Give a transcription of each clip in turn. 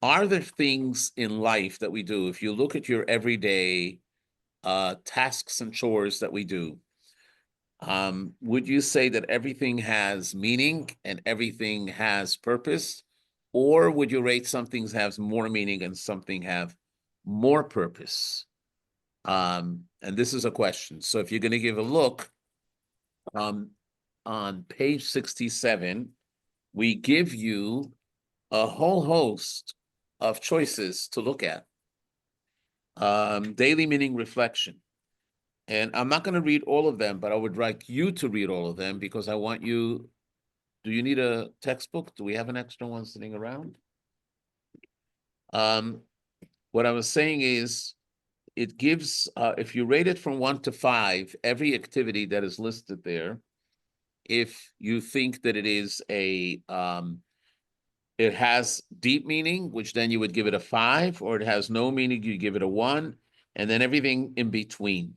are there things in life that we do, if you look at your everyday tasks and chores that we do, would you say that everything has meaning and everything has purpose? Or would you rate some things have more meaning and something have more purpose? And this is a question. So if you're going to give a look, on page 67, we give you a whole host of choices to look at. Daily meaning reflection. And I'm not going to read all of them, but I would like you to read all of them because I want you. Do you need a textbook? Do we have an extra one sitting around? What I was saying is, it gives, if you rate it from 1 to 5, every activity that is listed there, if you think that it is it has deep meaning, which then you would give it a 5, or it has no meaning, you give it a 1, and then everything in between.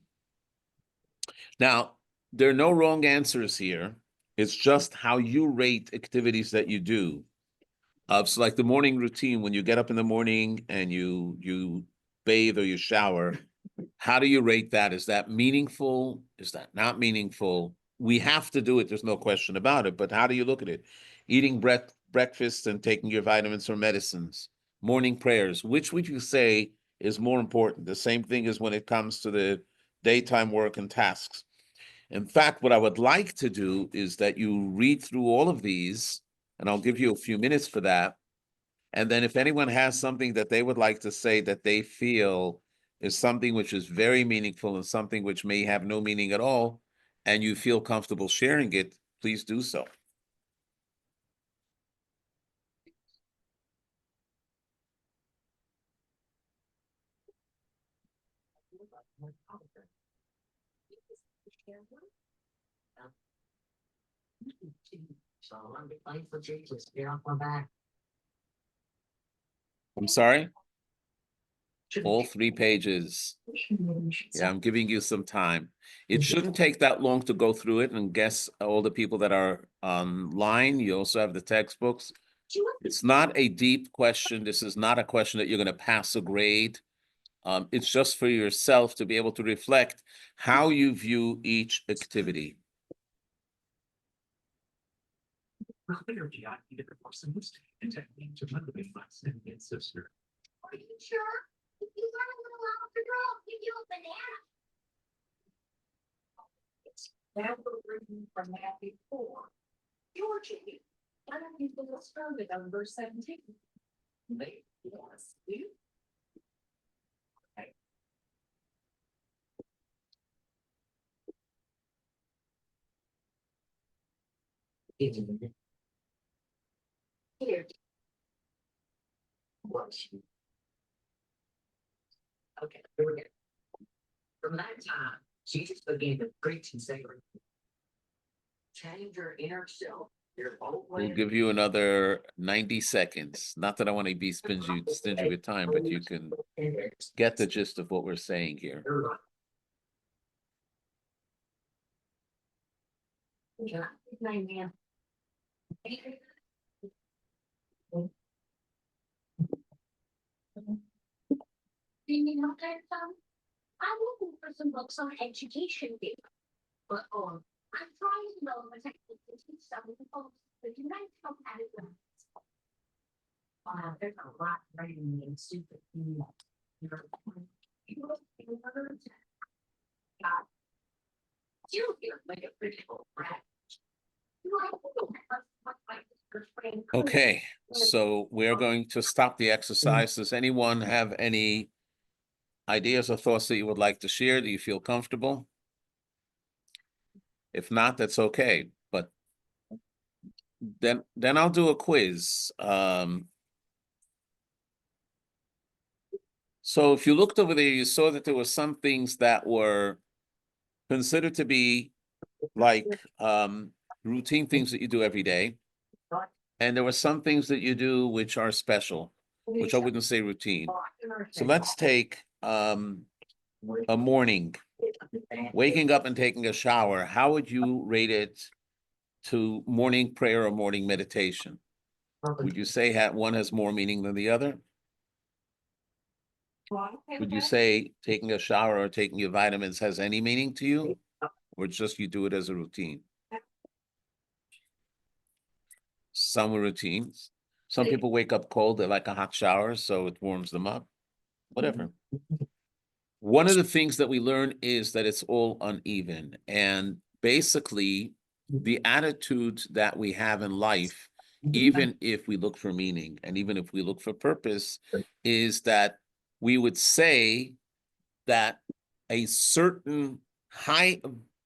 Now, there are no wrong answers here. It's just how you rate activities that you do. So like the morning routine, when you get up in the morning and you bathe or you shower, how do you rate that? Is that meaningful? Is that not meaningful? We have to do it, there's no question about it, but how do you look at it? Eating breakfast and taking your vitamins or medicines, morning prayers, which would you say is more important? The same thing as when it comes to the daytime work and tasks. In fact, what I would like to do is that you read through all of these, and I'll give you a few minutes for that. And then if anyone has something that they would like to say that they feel is something which is very meaningful and something which may have no meaning at all, and you feel comfortable sharing it, please do so. I'm sorry? All 3 pages. Yeah, I'm giving you some time. It shouldn't take that long to go through it and guess all the people that are online. You also have the textbooks. It's not a deep question. This is not a question that you're going to pass a grade. It's just for yourself to be able to reflect how you view each activity. Are you sure? If you want a little algebra, I'll give you a banana. Now we're reading from Matthew 4. Georgie, why don't you get us started on verse 17? Yes, you. Okay. Here. Okay, here we go. From that time, Jesus began to preach and say, change your inner self. We'll give you another 90 seconds. Not that I want to be stingy with time, but you can get the gist of what we're saying here. You know that I'm looking for some books on education here, but I'm trying to know the techniques to teach some of the folks that you might help out of them. Wow, there's a lot writing in stupid. You feel like a pretty old rat. Okay, so we're going to stop the exercise. Does anyone have any ideas or thoughts that you would like to share? Do you feel comfortable? If not, that's okay. But then I'll do a quiz. So if you looked over there, you saw that there were some things that were considered to be like routine things that you do every day. And there were some things that you do which are special, which I wouldn't say routine. So let's take a morning, waking up and taking a shower. How would you rate it to morning prayer or morning meditation? Would you say one has more meaning than the other? Would you say taking a shower or taking your vitamins has any meaning to you? Or it's just you do it as a routine? Some routines. Some people wake up cold, they like a hot shower, so it warms them up. Whatever. One of the things that we learn is that it's all uneven. And basically, the attitude that we have in life, even if we look for meaning and even if we look for purpose, is that we would say that a certain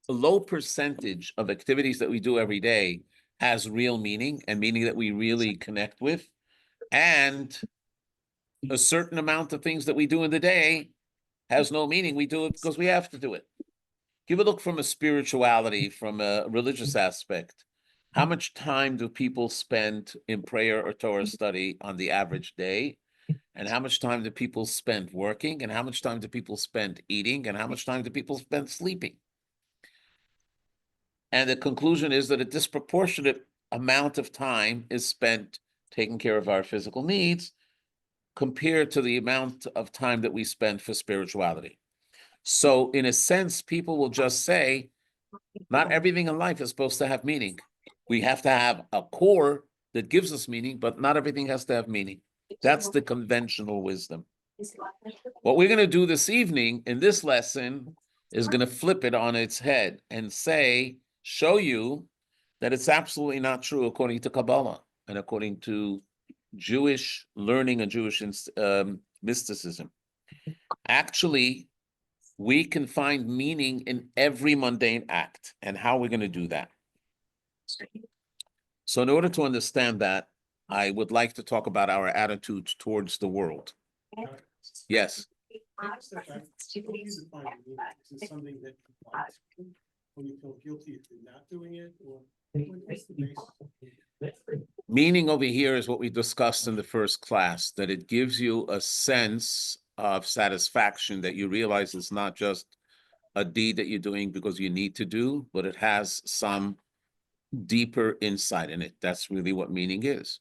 low percentage of activities that we do every day has real meaning and meaning that we really connect with. And a certain amount of things that we do in the day has no meaning. We do it because we have to do it. Give a look from a spirituality, from a religious aspect. How much time do people spend in prayer or Torah study on the average day? And how much time do people spend working? And how much time do people spend eating? And how much time do people spend sleeping? And the conclusion is that a disproportionate amount of time is spent taking care of our physical needs compared to the amount of time that we spend for spirituality. So in a sense, people will just say, not everything in life is supposed to have meaning. We have to have a core that gives us meaning, but not everything has to have meaning. That's the conventional wisdom. What we're going to do this evening in this lesson is going to flip it on its head and show you that it's absolutely not true according to Kabbalah and according to Jewish learning and Jewish mysticism. Actually, we can find meaning in every mundane act. And how we're going to do that? So in order to understand that, I would like to talk about our attitude towards the world. Yes. How do you define meaning? Is it something that you want when you feel guilty if you're not doing it, or what's the basis? Meaning over here is what we discussed in the first class, that it gives you a sense of satisfaction that you realize it's not just a deed that you're doing because you need to do, but it has some deeper insight in it. That's really what meaning is.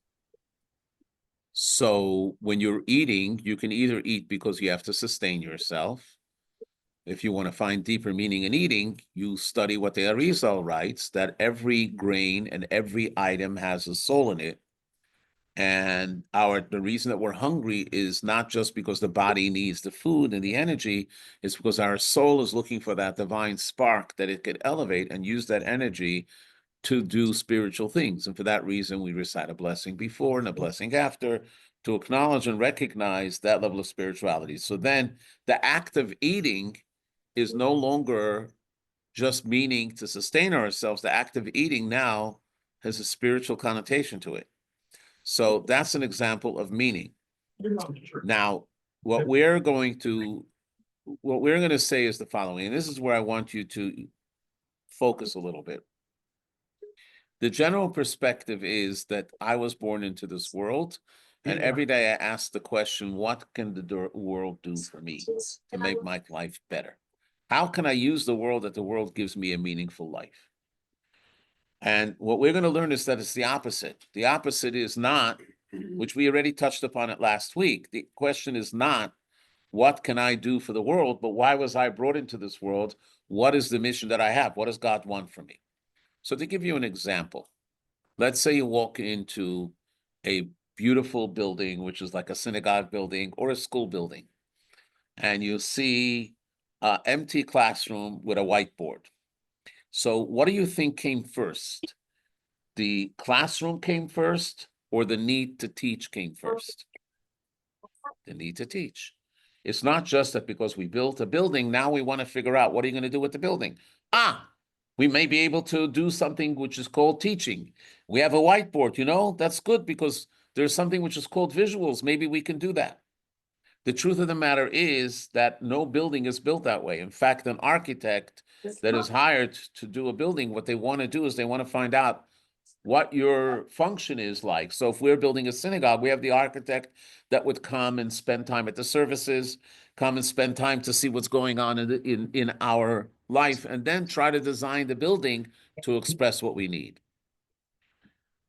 So when you're eating, you can either eat because you have to sustain yourself. If you want to find deeper meaning in eating, you study what the Arizal writes, that every grain and every item has a soul in it. And the reason that we're hungry is not just because the body needs the food and the energy, it's because our soul is looking for that divine spark that it could elevate and use that energy to do spiritual things. And for that reason, we recite a blessing before and a blessing after to acknowledge and recognize that level of spirituality. So then the act of eating is no longer just meaning to sustain ourselves. The act of eating now has a spiritual connotation to it. So that's an example of meaning. Now, what we're going to say is the following, and this is where I want you to focus a little bit. The general perspective is that I was born into this world, and every day I ask the question, what can the world do for me to make my life better? How can I use the world that the world gives me a meaningful life? And what we're going to learn is that it's the opposite. The opposite is not, which we already touched upon it last week. The question is not, what can I do for the world, but why was I brought into this world? What is the mission that I have? What does God want from me? So to give you an example, let's say you walk into a beautiful building, which is like a synagogue building or a school building, and you see an empty classroom with a whiteboard. So what do you think came first? The classroom came first, or the need to teach came first? The need to teach. It's not just that because we built a building, now we want to figure out what are you going to do with the building? We may be able to do something which is called teaching. We have a whiteboard, that's good because there's something which is called visuals. Maybe we can do that. The truth of the matter is that no building is built that way. In fact, an architect that is hired to do a building, what they want to do is they want to find out what your function is like. So if we're building a synagogue, we have the architect that would come and spend time at the services, come and spend time to see what's going on in our life, and then try to design the building to express what we need.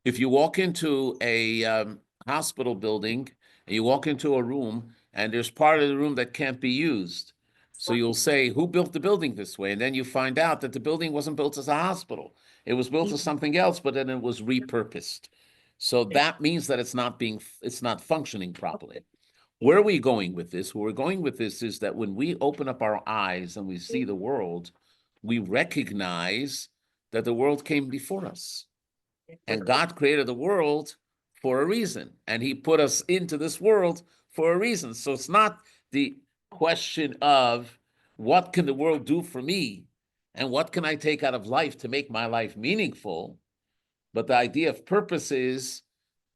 If you walk into a hospital building and you walk into a room and there's part of the room that can't be used. So you'll say, who built the building this way? And then you find out that the building wasn't built as a hospital. It was built as something else, but then it was repurposed. So that means that it's not functioning properly. Where are we going with this? Where we're going with this is that when we open up our eyes and we see the world, we recognize that the world came before us. And God created the world for a reason. And he put us into this world for a reason. So it's not the question of what can the world do for me and what can I take out of life to make my life meaningful? But the idea of purpose is,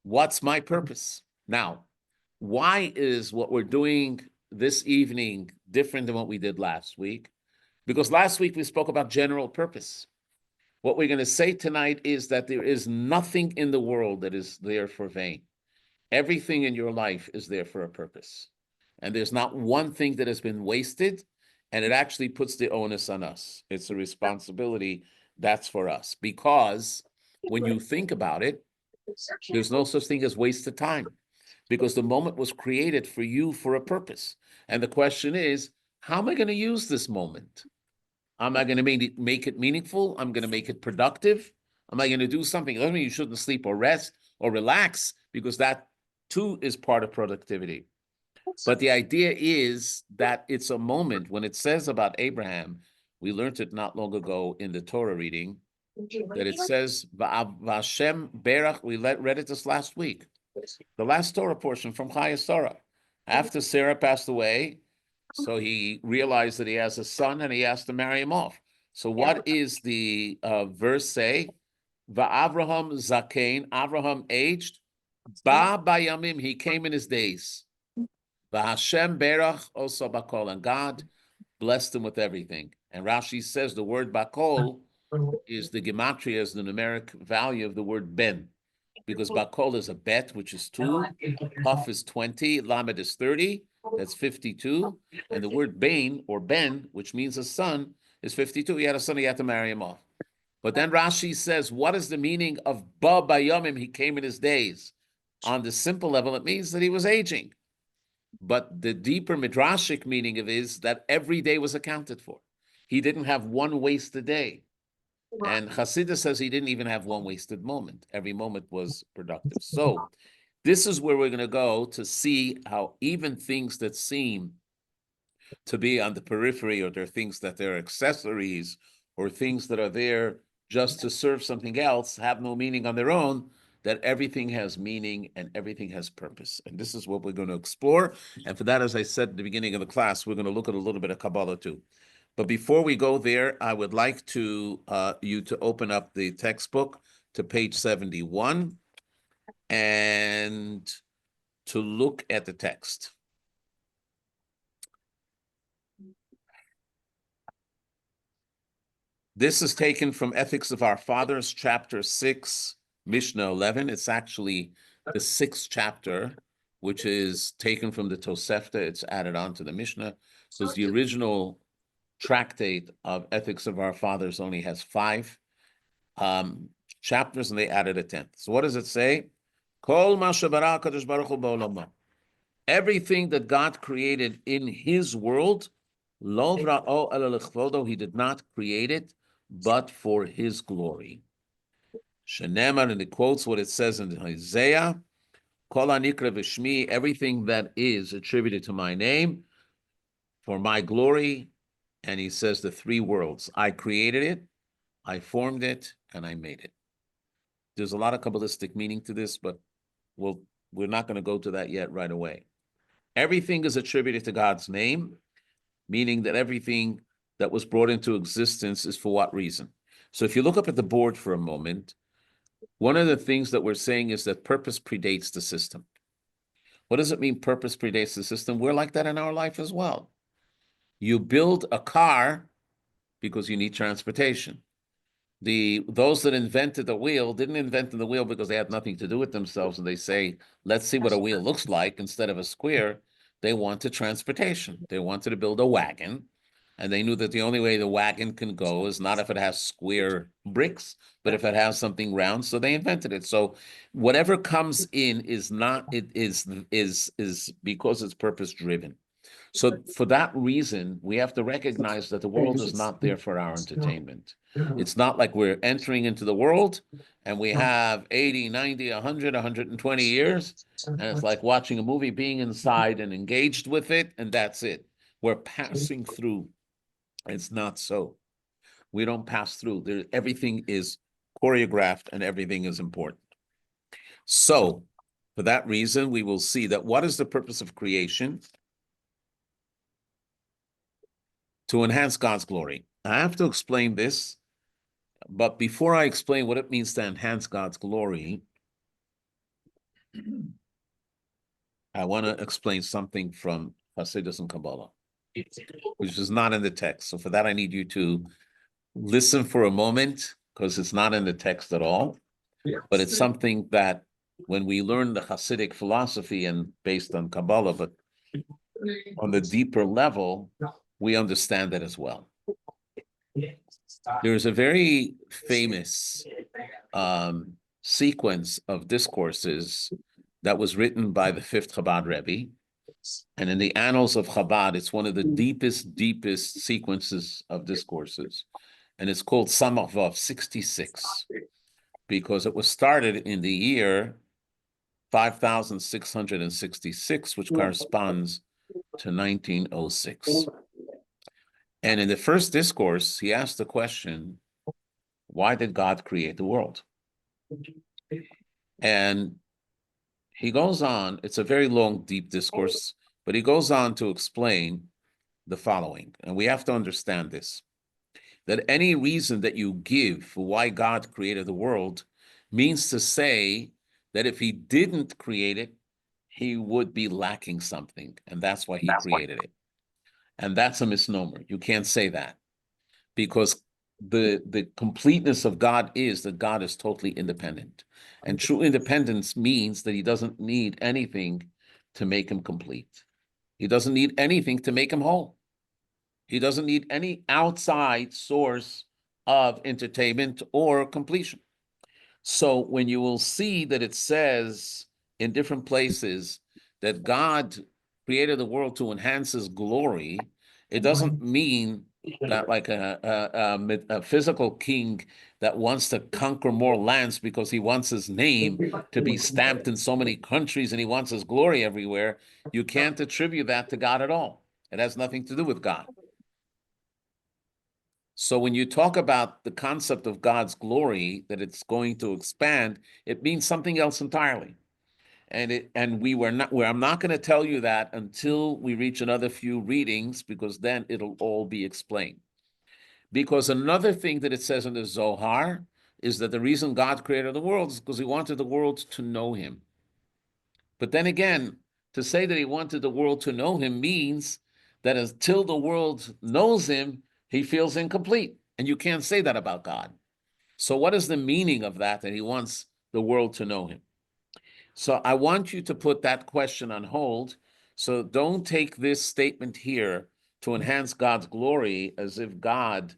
what's my purpose? Now, why is what we're doing this evening different than what we did last week? Because last week we spoke about general purpose. What we're going to say tonight is that there is nothing in the world that is there for vain. Everything in your life is there for a purpose. And there's not one thing that has been wasted, and it actually puts the onus on us. It's a responsibility that's for us. Because when you think about it, there's no such thing as wasted time. Because the moment was created for you for a purpose. And the question is, how am I going to use this moment? Am I going to make it meaningful? I'm going to make it productive? Am I going to do something? It doesn't mean you shouldn't sleep or rest or relax, because that too is part of productivity. But the idea is that it's a moment. When it says about Abraham, we learned it not long ago in the Torah reading, that it says, V'Hashem berach, we read it this last week. The last Torah portion from Chayas Torah. After Sarah passed away, so he realized that he has a son and he has to marry him off. So what is the verse say? Va'avraham zakein, Avraham aged, ba bayamim, he came in his days. Va'Hashem berach osa bakol, and God blessed him with everything. And Rashi says the word bakol is the gematria, is the numeric value of the word ben. Because bakol is a bet, which is 2, kaf is 20, lamed is 30, that's 52, and the word bain, or ben, which means a son, is 52. He had a son, he had to marry him off. But then Rashi says, what is the meaning of ba bayomim, he came in his days? On the simple level, it means that he was aging. But the deeper midrashic meaning of it is that every day was accounted for. He didn't have one wasted day. And Chassidus says he didn't even have one wasted moment. Every moment was productive. So this is where we're going to go to see how even things that seem to be on the periphery, or they're things that they're accessories, or things that are there just to serve something else, have no meaning on their own, that everything has meaning and everything has purpose. And this is what we're going to explore. And for that, as I said at the beginning of the class, we're going to look at a little bit of Kabbalah too. But before we go there, I would like to you to open up the textbook to page 71 and to look at the text. This is taken from Ethics of Our Fathers, chapter 6, Mishnah 11. It's actually the 6th chapter, which is taken from the Tosefta. It's added on to the Mishnah, because the original tractate of Ethics of Our Fathers only has 5 chapters, and they added a 10th. So what does it say? Kol ma shebara HaKadosh Baruch Hu ba'olamo. Everything that God created in his world, lo vra'o ela l'chvodo, he did not create it, but for his glory. Shenemar, and it quotes what it says in Isaiah, Kol hanikra v'shmi, everything that is attributed to my name, for my glory. And he says the 3 worlds. I created it, I formed it, and I made it. There's a lot of Kabbalistic meaning to this, but we're not going to go to that yet right away. Everything is attributed to God's name, meaning that everything that was brought into existence is for what reason? So if you look up at the board for a moment, one of the things that we're saying is that purpose predates the system. What does it mean, purpose predates the system? We're like that in our life as well. You build a car because you need transportation. Those that invented the wheel didn't invent the wheel because they had nothing to do with themselves, and they say, let's see what a wheel looks like instead of a square. They wanted transportation. They wanted to build a wagon And they knew that the only way the wagon can go is not if it has square bricks, but if it has something round. So they invented it. So whatever comes in is not, it is because it's purpose driven. So for that reason, we have to recognize that the world is not there for our entertainment. It's not like we're entering into the world and we have 80, 90, 100, 120 years. And it's like watching a movie, being inside and engaged with it, and that's it. We're passing through. It's not so. We don't pass through. Everything is choreographed and everything is important. So for that reason, we will see that what is the purpose of creation? To enhance God's glory. I have to explain this, but before I explain what it means to enhance God's glory, I want to explain something from Hasidus and Kabbalah, which is not in the text. So for that, I need you to listen for a moment, because it's not in the text at all, but it's something that when we learn the Hasidic philosophy and based on Kabbalah, but on the deeper level, we understand that as well. There's a very famous sequence of discourses that was written by the fifth Chabad Rebbe. And in the annals of Chabad, it's one of the deepest sequences of discourses. And it's called Samach Vav 66, because it was started in the year 5666, which corresponds to 1906. And in the first discourse, he asked the question, why did God create the world? And he goes on, it's a very long, deep discourse, but he goes on to explain the following. And we have to understand this, that any reason that you give for why God created the world means to say that if he didn't create it, he would be lacking something. And that's why he created it. And that's a misnomer. You can't say that, because the completeness of God is that God is totally independent. And true independence means that he doesn't need anything to make him complete. He doesn't need anything to make him whole. He doesn't need any outside source of entertainment or completion. So when you will see that it says in different places that God created the world to enhance his glory, it doesn't mean that like a physical king that wants to conquer more lands because he wants his name to be stamped in so many countries and he wants his glory everywhere. You can't attribute that to God at all. It has nothing to do with God. So when you talk about the concept of God's glory, that it's going to expand, it means something else entirely. And I'm not going to tell you that until we reach another few readings, because then it'll all be explained. Because another thing that it says in the Zohar is that the reason God created the world is because he wanted the world to know him. But then again, to say that he wanted the world to know him means that until the world knows him, he feels incomplete. And you can't say that about God. So what is the meaning of that he wants the world to know him? So I want you to put that question on hold. So don't take this statement here to enhance God's glory as if God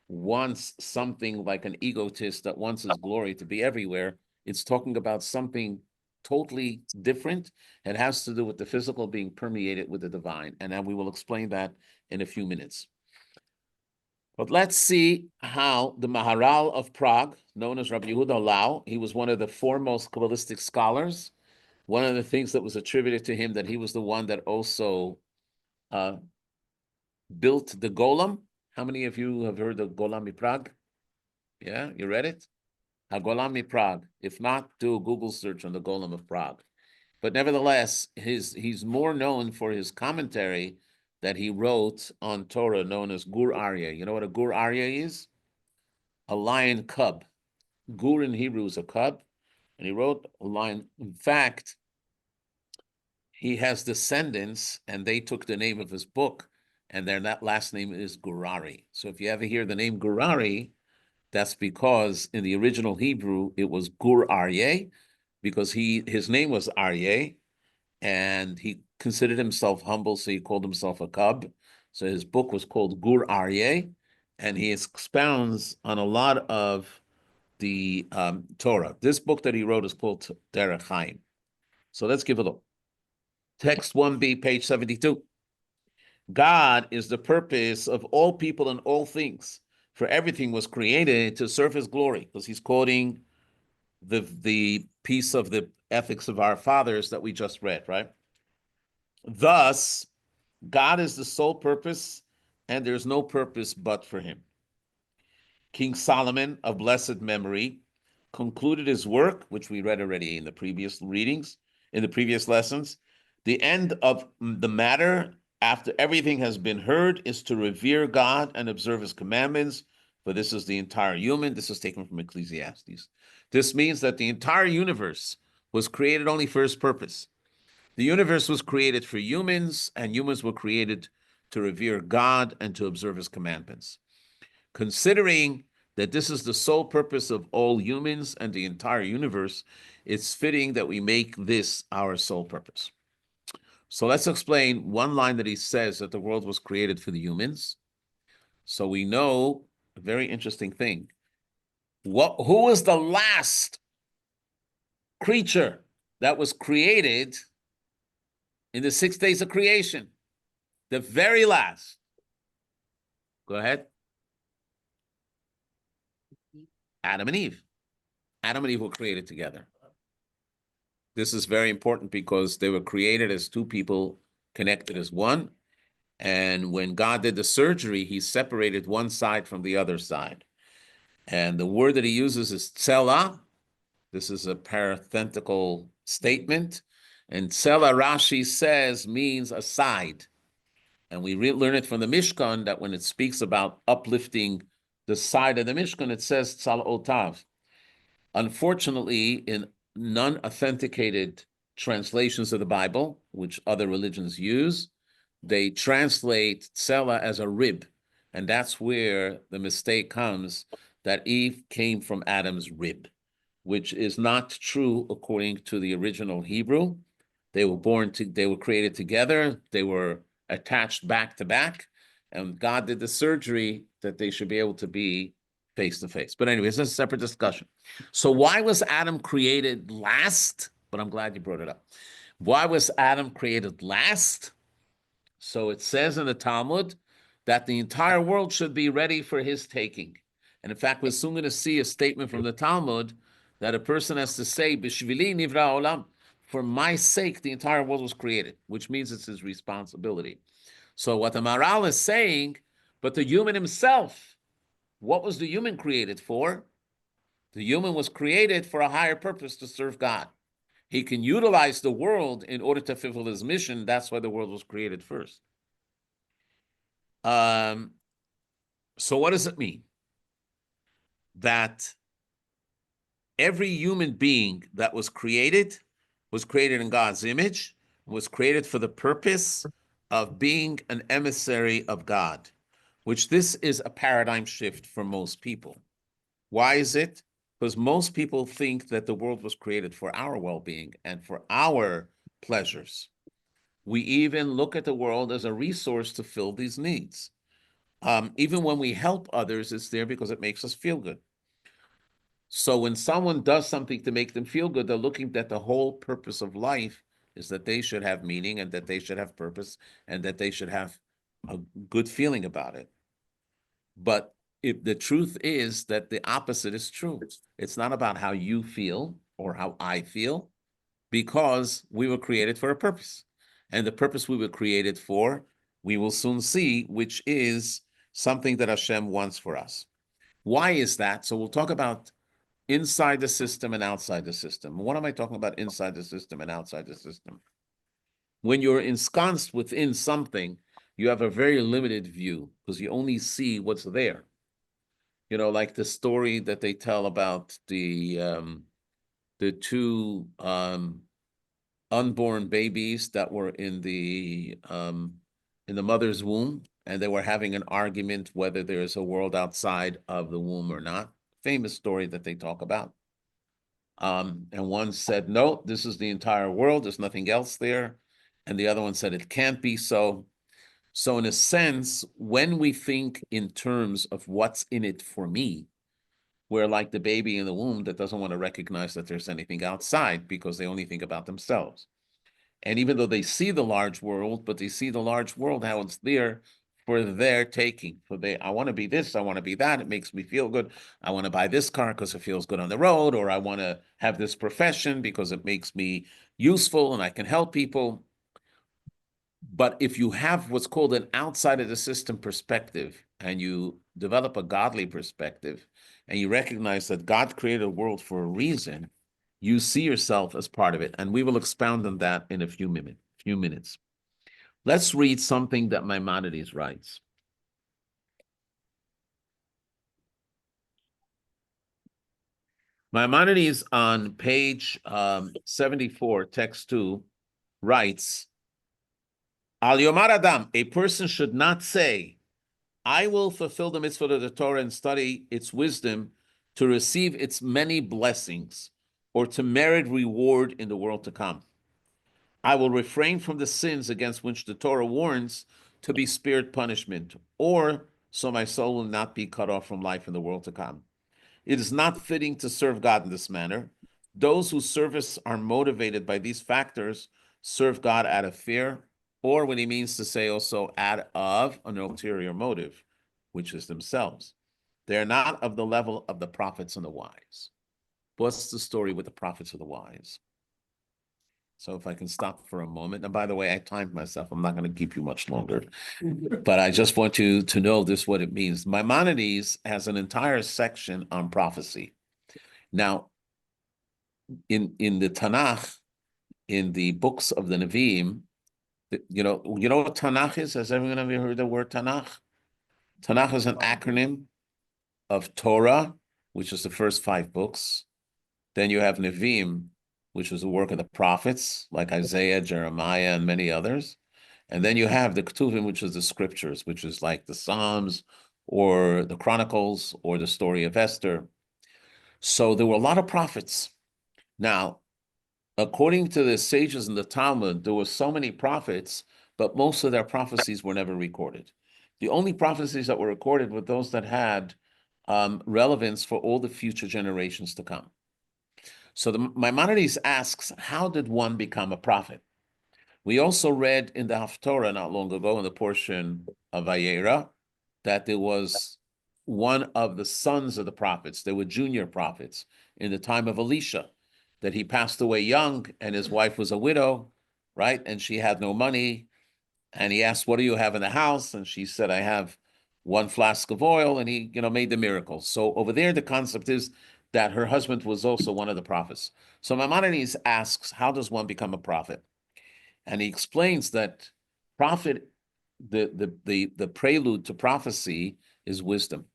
wants something like an egotist that wants his glory to be everywhere. It's talking about something totally different. It has to do with the physical being permeated with the divine. And then we will explain that in a few minutes. But let's see how the Maharal of Prague, known as Rabbi Yehuda Lau, he was one of the foremost Kabbalistic scholars. One of the things that was attributed to him that he was the one that also built the Golem. How many of you have heard of Golem Prague? Yeah, you read it? Golem Prague. If not, do a Google search on the Golem of Prague. But nevertheless, he's more known for his commentary that he wrote on Torah, known as Gur Aryeh. You know what a Gur Aryeh is? A lion cub. Gur in Hebrew is a cub, and he wrote a lion. In fact, he has descendants, and they took the name of his book, and their last name is Gurari. So if you ever hear the name Gurari, that's because in the original Hebrew, it was Gur Aryeh, because his name was Aryeh, and he considered himself humble, so he called himself a cub. So his book was called Gur Aryeh, and he expounds on a lot of the Torah. This book that he wrote is called Derech Chaim. So let's give a look. Text 1b, page 72. God is the purpose of all people and all things, for everything was created to serve his glory, because he's quoting the piece of the ethics of our fathers that we just read, right? Thus, God is the sole purpose, and there's no purpose but for him. King Solomon, of blessed memory, concluded his work, which we read already in the previous readings, in the previous lessons. The end of the matter, after everything has been heard, is to revere God and observe his commandments, for this is the entire human. This is taken from Ecclesiastes. This means that the entire universe was created only for his purpose. The universe was created for humans, and humans were created to revere God and to observe his commandments. Considering that this is the sole purpose of all humans and the entire universe, it's fitting that we make this our sole purpose. So let's explain one line that he says, that the world was created for the humans. So we know a very interesting thing. Who was the last creature that was created in the 6 days of creation? The very last. Go ahead. Adam and Eve. Adam and Eve were created together. This is very important because they were created as two people connected as one. And when God did the surgery, he separated one side from the other side. And the word that he uses is tsela. This is a parenthetical statement. And tsela, Rashi says, means a side. And we learn it from the Mishkan that when it speaks about uplifting the side of the Mishkan, it says tsal otav. Unfortunately, in non-authenticated translations of the Bible, which other religions use, they translate tsela as a rib. And that's where the mistake comes, that Eve came from Adam's rib, which is not true according to the original Hebrew. They were created together. They were attached back to back. And God did the surgery that they should be able to be face to face. But anyways, this is a separate discussion. So why was Adam created last? But I'm glad you brought it up. Why was Adam created last? So it says in the Talmud that the entire world should be ready for his taking. And in fact, we're soon going to see a statement from the Talmud that a person has to say, Bishvili nivra olam, for my sake, the entire world was created, which means it's his responsibility. So what the Maral is saying, but the human himself, what was the human created for? The human was created for a higher purpose, to serve God. He can utilize the world in order to fulfill his mission. That's why the world was created first. So what does it mean? That every human being that was created in God's image, was created for the purpose of being an emissary of God, which this is a paradigm shift for most people. Why is it? Because most people think that the world was created for our well-being and for our pleasures. We even look at the world as a resource to fill these needs. Even when we help others, it's there because it makes us feel good. So when someone does something to make them feel good, they're looking at the whole purpose of life is that they should have meaning and that they should have purpose and that they should have a good feeling about it. But if the truth is that the opposite is true. It's not about how you feel or how I feel, because we were created for a purpose. And the purpose we were created for, we will soon see, which is something that Hashem wants for us. Why is that? So we'll talk about inside the system and outside the system. What am I talking about inside the system and outside the system? When you're ensconced within something, you have a very limited view because you only see what's there. You know, like the story that they tell about the two unborn babies that were in the mother's womb, and they were having an argument whether there's a world outside of the womb or not. Famous story that they talk about. And one said, no, this is the entire world. There's nothing else there. And the other one said, it can't be so. So in a sense, when we think in terms of what's in it for me, we're like the baby in the womb that doesn't want to recognize that there's anything outside because they only think about themselves. And even though they see the large world, but they see the large world, how it's there for their taking. I want to be this, I want to be that. It makes me feel good. I want to buy this car because it feels good on the road, or I want to have this profession because it makes me useful and I can help people. But if you have what's called an outside of the system perspective, and you develop a godly perspective, and you recognize that God created a world for a reason, you see yourself as part of it. And we will expound on that in a few minutes. Let's read something that Maimonides writes. Maimonides on page 74, text 2, writes, Al Yomar Adam, a person should not say, I will fulfill the mitzvah of the Torah and study its wisdom to receive its many blessings or to merit reward in the world to come. I will refrain from the sins against which the Torah warns to be spared punishment, or so my soul will not be cut off from life in the world to come. It is not fitting to serve God in this manner. Those whose service are motivated by these factors serve God out of fear, or what he means to say also out of an ulterior motive, which is themselves. They are not of the level of the prophets and the wise. What's the story with the prophets and the wise? So if I can stop for a moment, and by the way, I timed myself. I'm not going to keep you much longer, but I just want you to know this, what it means. Maimonides has an entire section on prophecy. Now, in the Tanakh, in the books of the Nevi'im, you know what Tanakh is? Has everyone ever heard the word Tanakh? Tanakh is an acronym of Torah, which is the first 5 books. Then you have Nevi'im, which was the work of the prophets, like Isaiah, Jeremiah, and many others. And then you have the Ketuvim, which is the scriptures, which is like the Psalms or the Chronicles or the story of Esther. So there were a lot of prophets. Now, according to the sages in the Talmud, there were so many prophets, but most of their prophecies were never recorded. The only prophecies that were recorded were those that had relevance for all the future generations to come. So Maimonides asks, how did one become a prophet? We also read in the Haftorah not long ago in the portion of Vayera that there was one of the sons of the prophets. There were junior prophets in the time of Elisha, that he passed away young and his wife was a widow, right? And she had no money. And he asked, what do you have in the house? And she said, I have 1 flask of oil. And he, made the miracle. So over there, the concept is that her husband was also one of the prophets. So Maimonides asks, how does one become a prophet? And he explains that prophet, the prelude to prophecy is wisdom.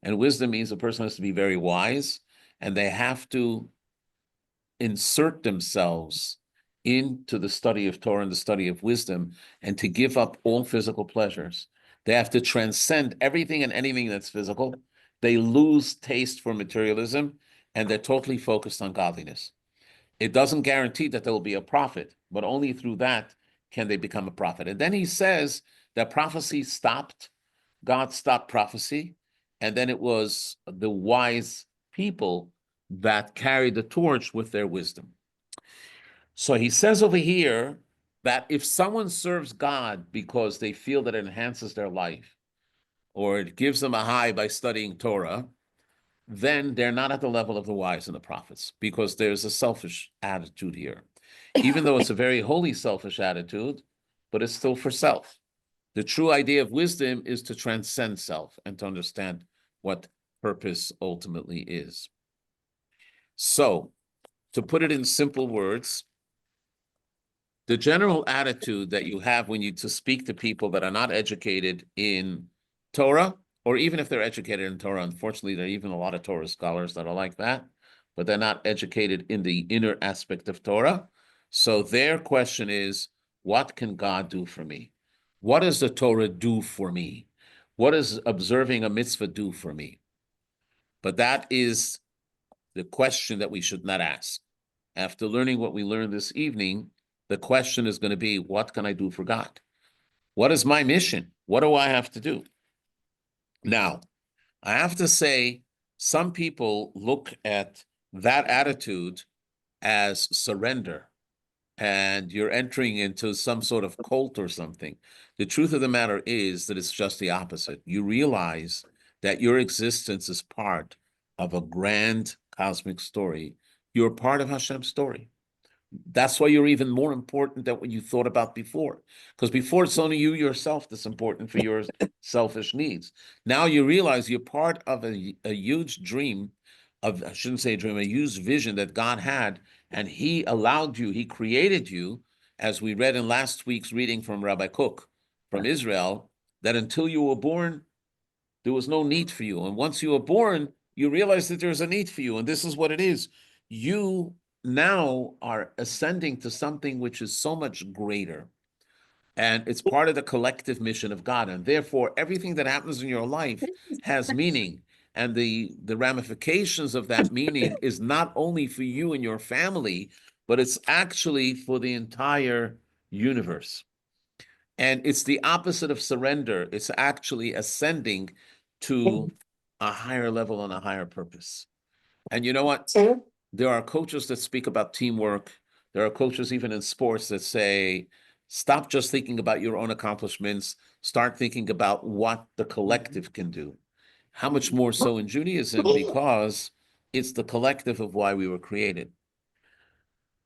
And wisdom means a person has to be very wise, and they have to insert themselves into the study of Torah and the study of wisdom, and to give up all physical pleasures. They have to transcend everything and anything that's physical. They lose taste for materialism, and they're totally focused on godliness. It doesn't guarantee that there will be a prophet, but only through that can they become a prophet. And then he says that prophecy stopped. God stopped prophecy, and then it was the wise people that carried the torch with their wisdom. So he says over here that if someone serves God because they feel that it enhances their life, or it gives them a high by studying Torah, then they're not at the level of the wise and the prophets, because there's a selfish attitude here. Even though it's a very holy selfish attitude, but it's still for self. The true idea of wisdom is to transcend self and to understand what purpose ultimately is. So, to put it in simple words, the general attitude that you have when you to speak to people that are not educated in Torah, or even if they're educated in Torah, unfortunately, there are even a lot of Torah scholars that are like that, but they're not educated in the inner aspect of Torah. So their question is, what can God do for me? What does the Torah do for me? What does observing a mitzvah do for me? But that is the question that we should not ask. After learning what we learned this evening, the question is going to be, what can I do for God? What is my mission? What do I have to do? Now, I have to say, some people look at that attitude as surrender, and you're entering into some sort of cult or something. The truth of the matter is that it's just the opposite. You realize that your existence is part of a grand cosmic story. You're part of Hashem's story. That's why you're even more important than what you thought about before. Because before it's only you yourself that's important for your selfish needs. Now you realize you're part of a huge dream of, I shouldn't say a dream, a huge vision that God had, and he allowed you, he created you, as we read in last week's reading from Rabbi Cook from Israel, that until you were born, there was no need for you. And once you were born, you realize that there's a need for you. And this is what it is. You now are ascending to something which is so much greater. And it's part of the collective mission of God. And therefore, everything that happens in your life has meaning. And the ramifications of that meaning is not only for you and your family, but it's actually for the entire universe. And it's the opposite of surrender. It's actually ascending to a higher level and a higher purpose. And you know what? There are coaches that speak about teamwork. There are coaches even in sports that say, stop just thinking about your own accomplishments. Start thinking about what the collective can do. How much more so in Judaism? Because it's the collective of why we were created.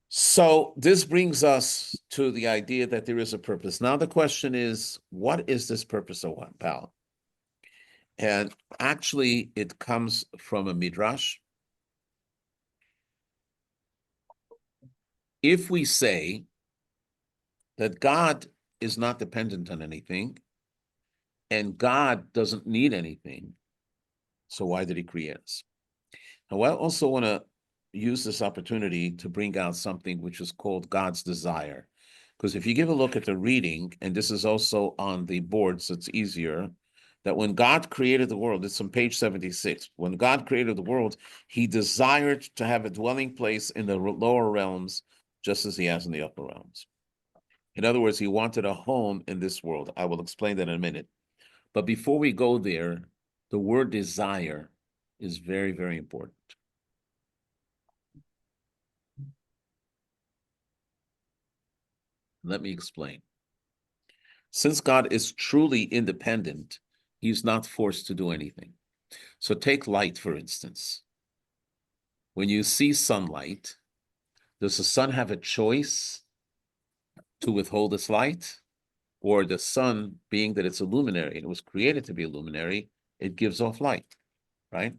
So this brings us to the idea that there is a purpose. Now the question is, what is this purpose about? And actually, it comes from a midrash. If we say that God is not dependent on anything, and God doesn't need anything, so why did he create us? Now, I also want to use this opportunity to bring out something which is called God's desire. Because if you give a look at the reading, and this is also on the board, so it's easier, that when God created the world, it's on page 76. When God created the world, he desired to have a dwelling place in the lower realms, just as he has in the upper realms. In other words, he wanted a home in this world. I will explain that in a minute. But before we go there, the word desire is very, very important. Let me explain. Since God is truly independent, he's not forced to do anything. So take light, for instance. When you see sunlight, does the sun have a choice to withhold its light? Or the sun, being that it's a luminary, and it was created to be a luminary, it gives off light, right?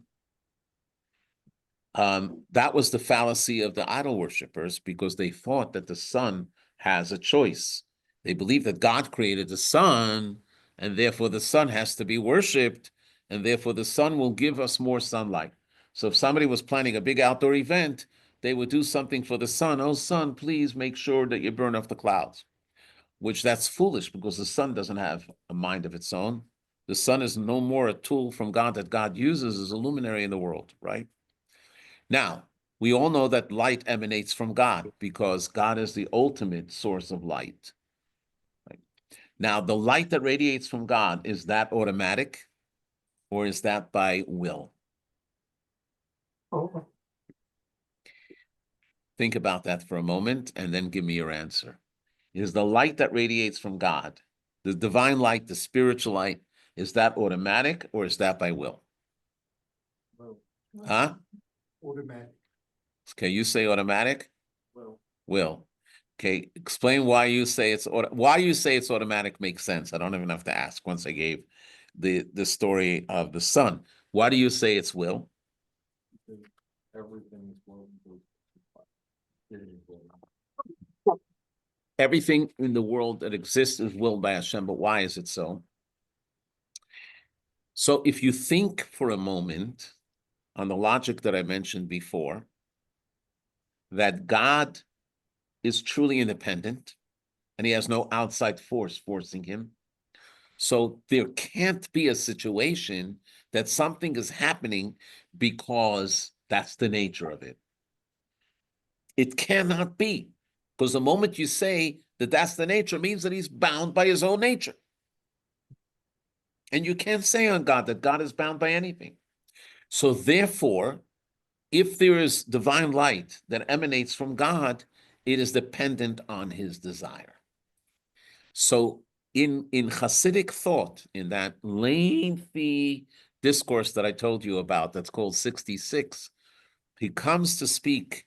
That was the fallacy of the idol worshippers, because they thought that the sun has a choice. They believe that God created the sun, and therefore the sun has to be worshipped, and therefore the sun will give us more sunlight. So if somebody was planning a big outdoor event, they would do something for the sun. Oh, sun, please make sure that you burn off the clouds. Which that's foolish, because the sun doesn't have a mind of its own. The sun is no more a tool from God that God uses as a luminary in the world, right? Now, we all know that light emanates from God, because God is the ultimate source of light. Right? Now, the light that radiates from God, is that automatic, or is that by will? Oh, Think about that for a moment, and then give me your answer. Is the light that radiates from God, the divine light, the spiritual light, is that automatic, or is that by will? Well, Huh? automatic. Okay, you say automatic? Well, Will. Okay, explain why you say it's automatic makes sense. I don't even have to ask once I gave the story of the sun. Why do you say it's will? everything is well. Everything in the world that exists is willed by Hashem, but why is it so? So if you think for a moment on the logic that I mentioned before, that God is truly independent and he has no outside force forcing him. So there can't be a situation that something is happening because that's the nature of it. It cannot be. Because the moment you say that that's the nature, it means that he's bound by his own nature. And you can't say on God that God is bound by anything. So therefore, if there is divine light that emanates from God, it is dependent on his desire. So in Hasidic thought, in that lengthy discourse that I told you about, that's called 66, he comes to speak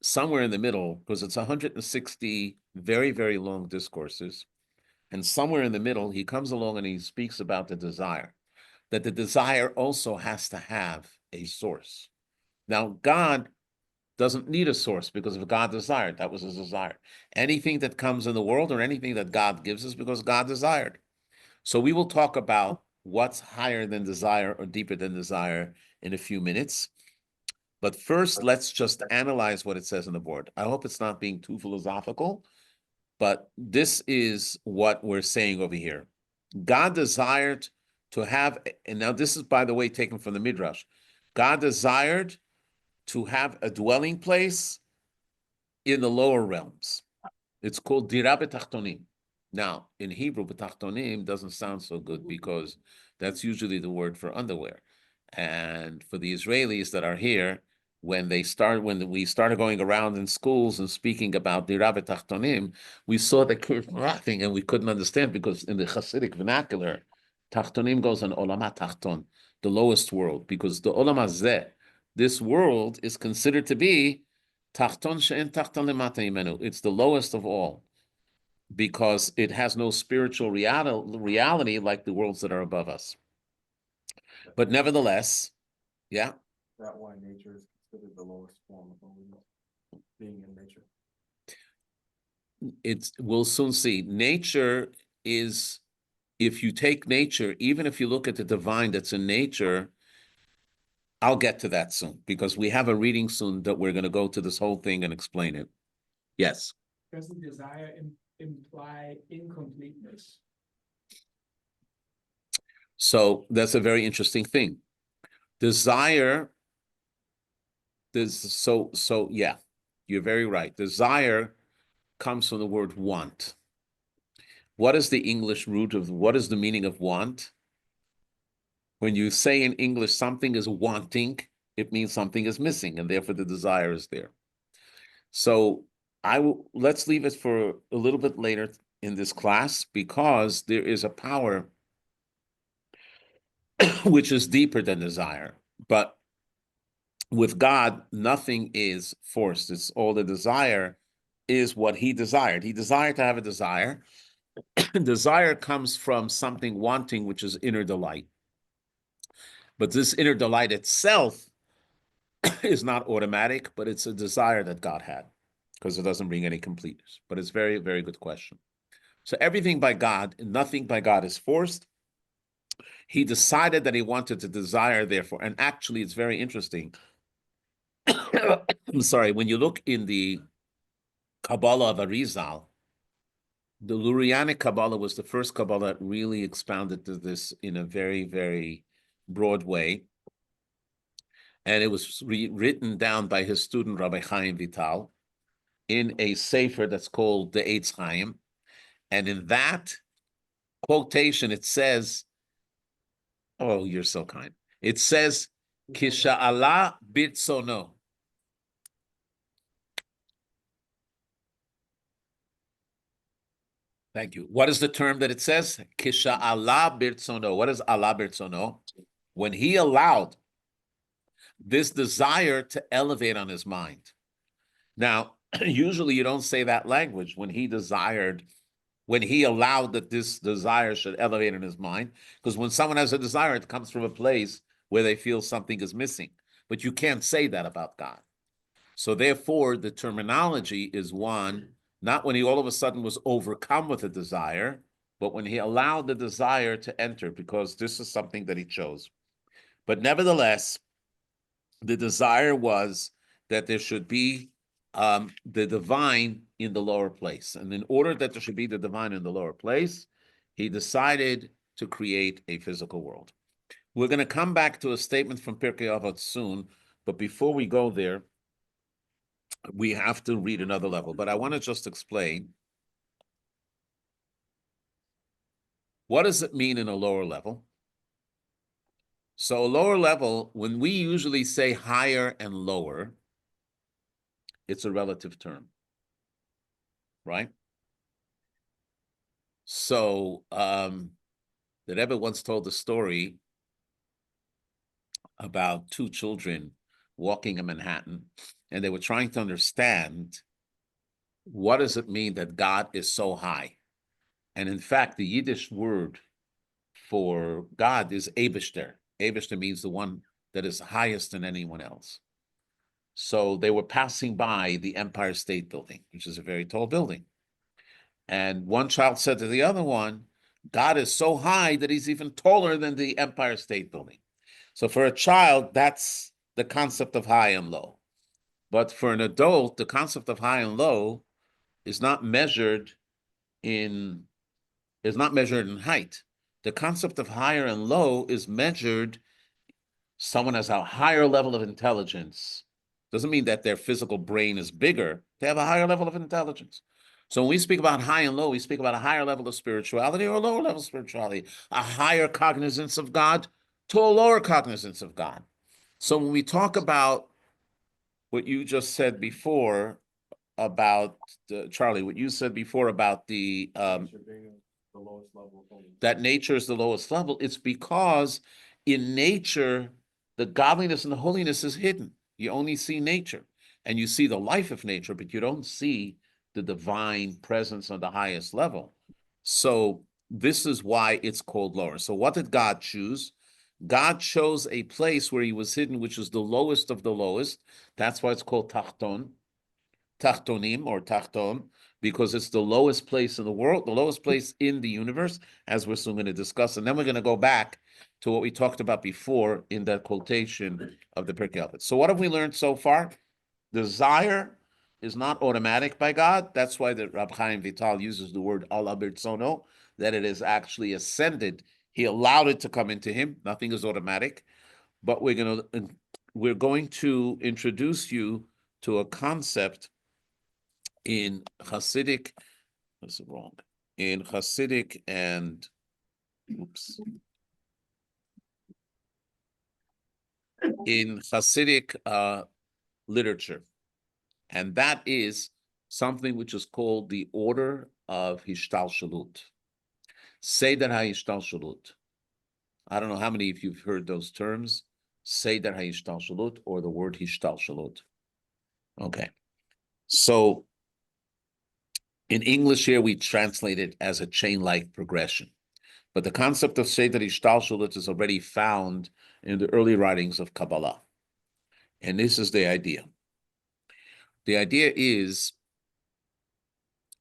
somewhere in the middle, because it's 160 very, very long discourses. And somewhere in the middle, he comes along and he speaks about the desire, that the desire also has to have a source. Now, God doesn't need a source, because if God desired, that was his desire. Anything that comes in the world or anything that God gives is because God desired. So we will talk about what's higher than desire or deeper than desire in a few minutes. But first, let's just analyze what it says on the board. I hope it's not being too philosophical, but this is what we're saying over here. God desired to have, and now this is, by the way, taken from the Midrash. God desired to have a dwelling place in the lower realms. It's called dira b'tachtonim. Now, in Hebrew, b'tachtonim doesn't sound so good because that's usually the word for underwear. And for the Israelis that are here, when we started going around in schools and speaking about dira b'tachtonim, we saw the kids laughing and we couldn't understand, because in the Hasidic vernacular, tachtonim goes on olamat tachton, the lowest world, because the olam hazeh, this world, is considered to be tachton she'en tachton lemata imenu. It's the lowest of all, because it has no spiritual reality like the worlds that are above us. But nevertheless, yeah. That why nature is considered the lowest form of holiness, being in nature. We'll soon see. Nature is, if you take nature, even if you look at the divine that's in nature, I'll get to that soon, because we have a reading soon that we're going to go to this whole thing and explain it. Yes. Doesn't desire imply incompleteness? So that's a very interesting thing. Desire, yeah, you're very right. Desire comes from the word want. What is the English root of, what is the meaning of want? When you say in English something is wanting, it means something is missing, and therefore the desire is there. So let's leave it for a little bit later in this class, because there is a power which is deeper than desire. But with God, nothing is forced. It's all the desire is what he desired. He desired to have a desire. Desire comes from something wanting, which is inner delight. But this inner delight itself is not automatic, but it's a desire that God had, because it doesn't bring any completeness. But it's very, very good question. So everything by God, nothing by God is forced. He decided that he wanted to desire, therefore, and actually it's very interesting. I'm sorry, when you look in the Kabbalah of Arizal, the Lurianic Kabbalah was the first Kabbalah that really expounded to this in a very, very broad way. And it was written down by his student, Rabbi Chaim Vital, in a sefer that's called the Eitz Chaim. And in that quotation, it says, oh, you're so kind. It says, Kisha'ala bitzono. Thank you. What is the term that it says? Kisha'ala bitzono. What is Allah bitzono? When he allowed this desire to elevate on his mind. Now, usually you don't say that language, when he desired, when he allowed that this desire should elevate in his mind, because when someone has a desire, it comes from a place where they feel something is missing. But you can't say that about God. So therefore, the terminology is one, not when he all of a sudden was overcome with a desire, but when he allowed the desire to enter, because this is something that he chose. But nevertheless, the desire was that there should be the divine in the lower place. And in order that there should be the divine in the lower place, he decided to create a physical world. We're going to come back to a statement from Pirkei Avot soon, but before we go there, we have to read another level, but I want to just explain what does it mean in a lower level. So a lower level, when we usually say higher and lower, it's a relative term, right? So the Rebbe once told a story about two children walking in Manhattan, and they were trying to understand what does it mean that God is so high. And in fact, the Yiddish word for God is Eibishter. Eibishter means the one that is highest than anyone else. So they were passing by the Empire State Building, which is a very tall building. And one child said to the other one, God is so high that he's even taller than the Empire State Building. So for a child, that's the concept of high and low. But for an adult, the concept of high and low is not measured in height. The concept of higher and low is measured. Someone has a higher level of intelligence. Doesn't mean that their physical brain is bigger. They have a higher level of intelligence. So when we speak about high and low, we speak about a higher level of spirituality or a lower level of spirituality, a higher cognizance of God to a lower cognizance of God. So when we talk about what you just said before about Charlie, what you said before about the Nature being the lowest level of holiness. that nature is the lowest level, it's because in nature, the godliness and the holiness is hidden. You only see nature and you see the life of nature, but you don't see the divine presence on the highest level. So this is why it's called lower. So what did God choose? God chose a place where he was hidden, which is the lowest of the lowest. That's why it's called Tachton, Tachtonim or Tachton, because it's the lowest place in the world, the lowest place in the universe, as we're soon going to discuss. And then we're going to go back to what we talked about before in that quotation of the Pirkei Avot. So what have we learned so far? Desire is not automatic by God. That's why the Rab Chaim Vital uses the word ala birtzono, that it is actually ascended. He allowed it to come into him. Nothing is automatic. But we're going to introduce you to a concept in Hasidic. That's wrong. In Hasidic and in Hasidic literature, and that is something which is called the order of Hishtalshalut. Seder HaHishtalshalut. I don't know how many of you've heard those terms, Seder HaHishtalshalut or the word Hishtalshalut. Okay. So in English here, we translate it as a chain-like progression. But the concept of Seder Hishtalshalut is already found in the early writings of Kabbalah. And this is the idea. The idea is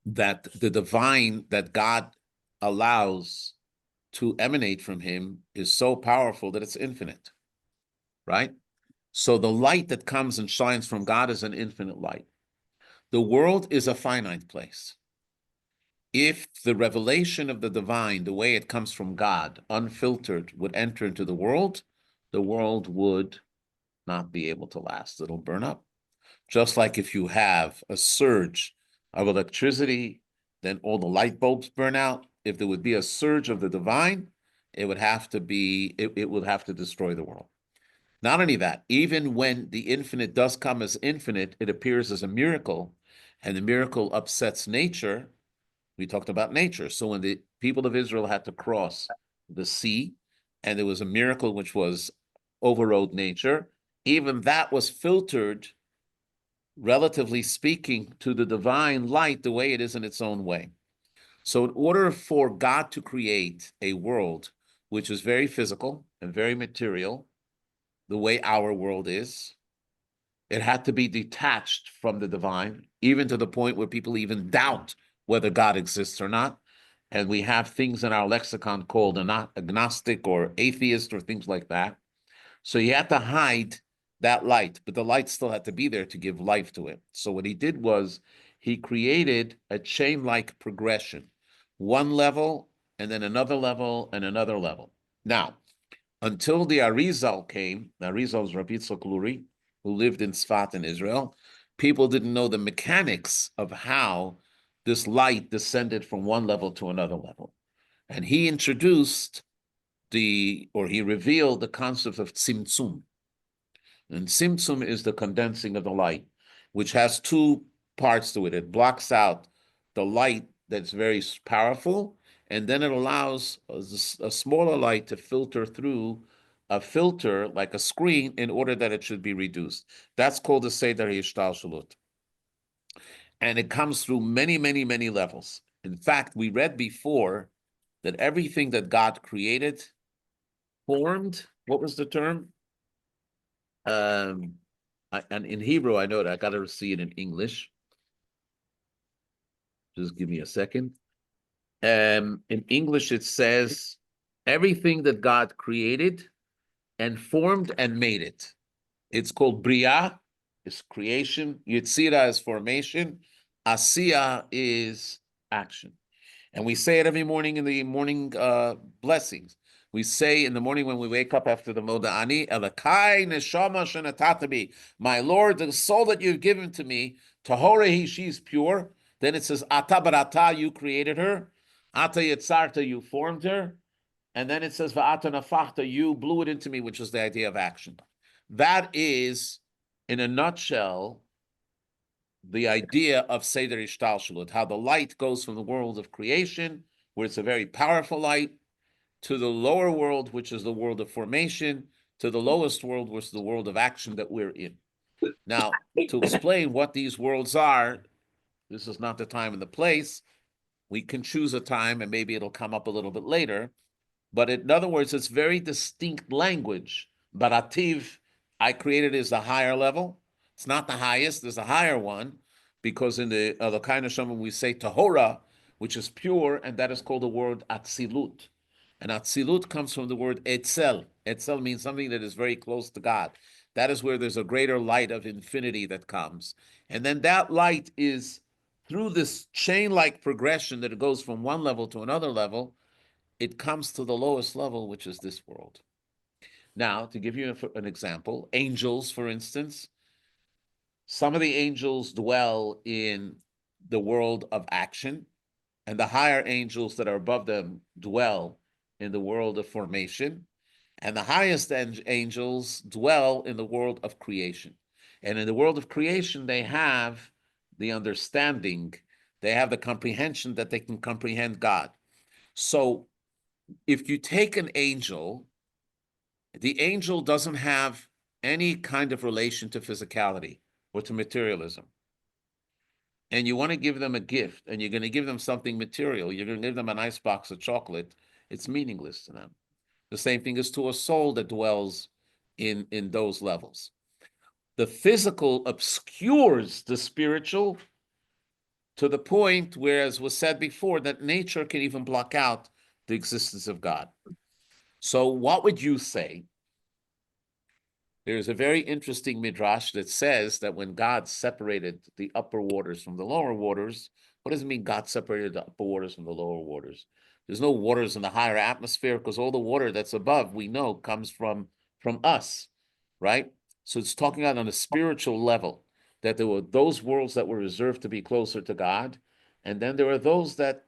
that the divine that God allows to emanate from him is so powerful that it's infinite, right? So the light that comes and shines from God is an infinite light. The world is a finite place. If the revelation of the divine, the way it comes from God, unfiltered, would enter into the world would not be able to last. It'll burn up. Just like if you have a surge of electricity, then all the light bulbs burn out. If there would be a surge of the divine, it would have to destroy the world. Not only that, even when the infinite does come as infinite, it appears as a miracle, and the miracle upsets nature. We talked about nature. So when the people of Israel had to cross the sea, and there was a miracle which was overrode nature, even that was filtered, relatively speaking, to the divine light the way it is in its own way. So in order for God to create a world which is very physical and very material, the way our world is, it had to be detached from the divine, even to the point where people even doubt whether God exists or not. And we have things in our lexicon called agnostic or atheist or things like that. So he had to hide that light, but the light still had to be there to give life to it. So what he did was he created a chain-like progression, one level and then another level and another level. Now, until the Arizal came, the Arizal is Rabbi Yitzchak Luri, who lived in Sfat in Israel, people didn't know the mechanics of how this light descended from one level to another level. And he introduced he revealed the concept of tzimtzum. And tzimtzum is the condensing of the light, which has two parts to it. It blocks out the light that's very powerful, and then it allows a smaller light to filter through a filter like a screen in order that it should be reduced. That's called the Seder Hishtalshalut. And it comes through many, many, many levels. In fact, we read before that everything that God created, formed, what was the term? And in Hebrew, I know that I got to see it in English. Just give me a second. In English, it says everything that God created and formed and made it. It's called Bria, is creation. Yetzira is formation. Asiya is action. And we say it every morning in the morning blessings. We say in the morning when we wake up after the Moda'ani, Elakai neshama shenatatabi, my Lord, the soul that you've given to me, Tahorehi, she's pure. Then it says, Ata barata, you created her. Ata yitzarta, you formed her. And then it says, Va'ata nafachta, you blew it into me, which is the idea of action. That is, in a nutshell, the idea of Seder Ishtalshalut, how the light goes from the world of creation, where it's a very powerful light, to the lower world, which is the world of formation, to the lowest world, which is the world of action that we're in. Now, to explain what these worlds are, this is not the time and the place. We can choose a time, and maybe it'll come up a little bit later. But in other words, it's very distinct language. Barativ, I created as the higher level. It's not the highest, there's a higher one, because in the kind of Shema we say Tahora, which is pure, and that is called the word Atzilut. And Atzilut comes from the word Etzel. Etzel means something that is very close to God. That is where there's a greater light of infinity that comes. And then that light is through this chain-like progression that it goes from one level to another level, it comes to the lowest level, which is this world. Now, to give you an example, angels, for instance, some of the angels dwell in the world of action, and the higher angels that are above them dwell in the world of formation, and the highest angels dwell in the world of creation. And in the world of creation, they have the understanding, they have the comprehension that they can comprehend God. So if you take an angel, the angel doesn't have any kind of relation to physicality or to materialism. And you want to give them a gift, and you're going to give them something material, you're going to give them a nice box of chocolate, it's meaningless to them. The same thing is to a soul that dwells in those levels. The physical obscures the spiritual to the point where, as was said before, that nature can even block out the existence of God. So what would you say? There's a very interesting midrash that says that when God separated the upper waters from the lower waters, what does it mean God separated the upper waters from the lower waters? There's no waters in the higher atmosphere because all the water that's above, we know, comes from us, right? So it's talking about on a spiritual level, that there were those worlds that were reserved to be closer to God, and then there were those that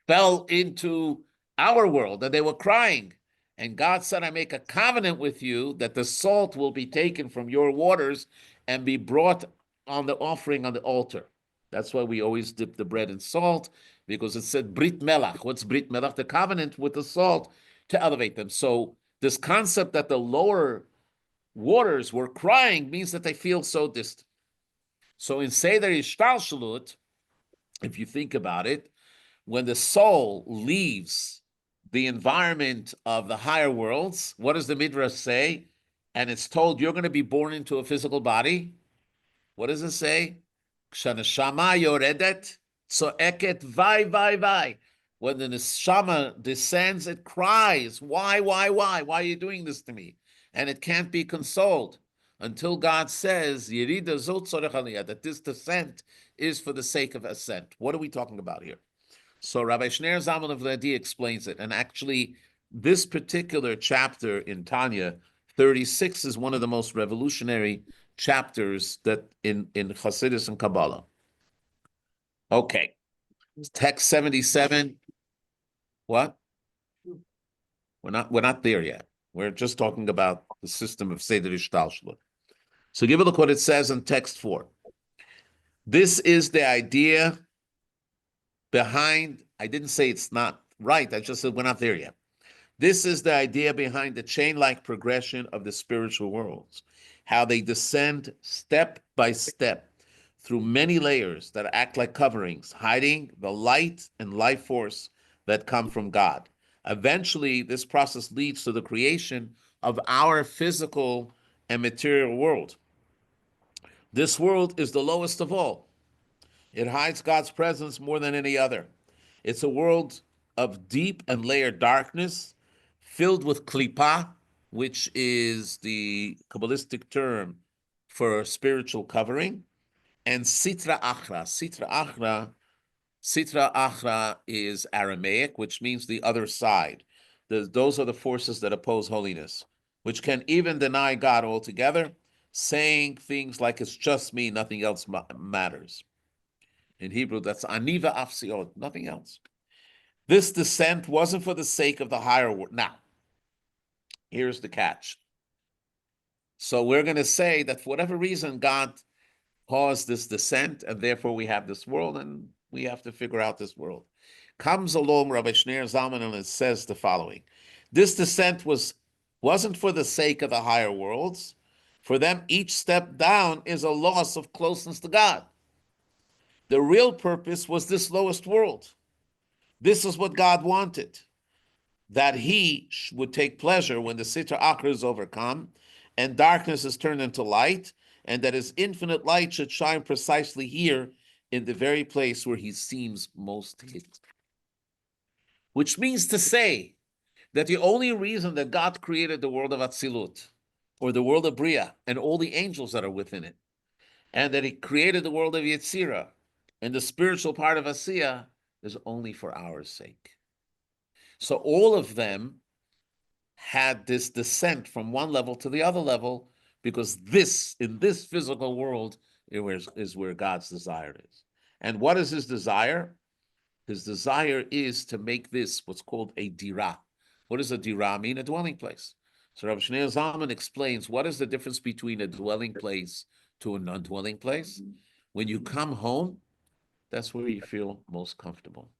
fell into our world, and they were crying. And God said, I make a covenant with you that the salt will be taken from your waters and be brought on the offering on the altar. That's why we always dip the bread in salt, because it said Brit Melach. What's Brit Melach? The covenant with the salt to elevate them. So this concept that the lower waters were crying means that they feel so distant. So in Seder Ishtalshalut, if you think about it, when the soul leaves the environment of the higher worlds, what does the Midrash say? And it's told you're going to be born into a physical body. What does it say? Kshanashama yoredet, so eket vai. When the neshama descends, it cries, why? Why are you doing this to me? And it can't be consoled until God says, Yerida zot tzorech aliyah, that this descent is for the sake of ascent. What are we talking about here? So Rabbi Shneir Zalman of Ladi explains it. And actually, this particular chapter in Tanya, 36, is one of the most revolutionary chapters that in Hasidus and Kabbalah. Okay, text 77. What? We're not there yet. We're just talking about the system of Seder Ishtalshlut. So give a look what it says in text 4. This is the idea behind, I didn't say it's not right, I just said we're not there yet. This is the idea behind the chain-like progression of the spiritual worlds, how they descend step by step through many layers that act like coverings, hiding the light and life force that come from God. Eventually, this process leads to the creation of our physical and material world. This world is the lowest of all. It hides God's presence more than any other. It's a world of deep and layered darkness, filled with klipa, which is the Kabbalistic term for spiritual covering, and sitra achra. Sitra achra is Aramaic, which means the other side. Those are the forces that oppose holiness, which can even deny God altogether, saying things like, it's just me, nothing else matters. In Hebrew, that's aniva afsiot, nothing else. This descent wasn't for the sake of the higher world. Now, here's the catch. So we're going to say that for whatever reason, God caused this descent, and therefore we have this world, and we have to figure out this world. Comes along Rabbi Shneur Zalman, and it says the following. This descent wasn't for the sake of the higher worlds. For them, each step down is a loss of closeness to God. The real purpose was this lowest world. This is what God wanted, that he would take pleasure when the Sitra Achra is overcome and darkness is turned into light, and that his infinite light should shine precisely here in the very place where he seems most hidden. Which means to say that the only reason that God created the world of Atzilut, or the world of Bria, and all the angels that are within it, and that he created the world of Yetzirah, and the spiritual part of Asiya, is only for our sake. So all of them had this descent from one level to the other level, because in this physical world, is where God's desire is. And what is his desire? His desire is to make this what's called a dirah. What does a dirah mean? A dwelling place. So Rabbi Shneur Zalman explains what is the difference between a dwelling place to a non-dwelling place. When you come home, that's where you feel most comfortable.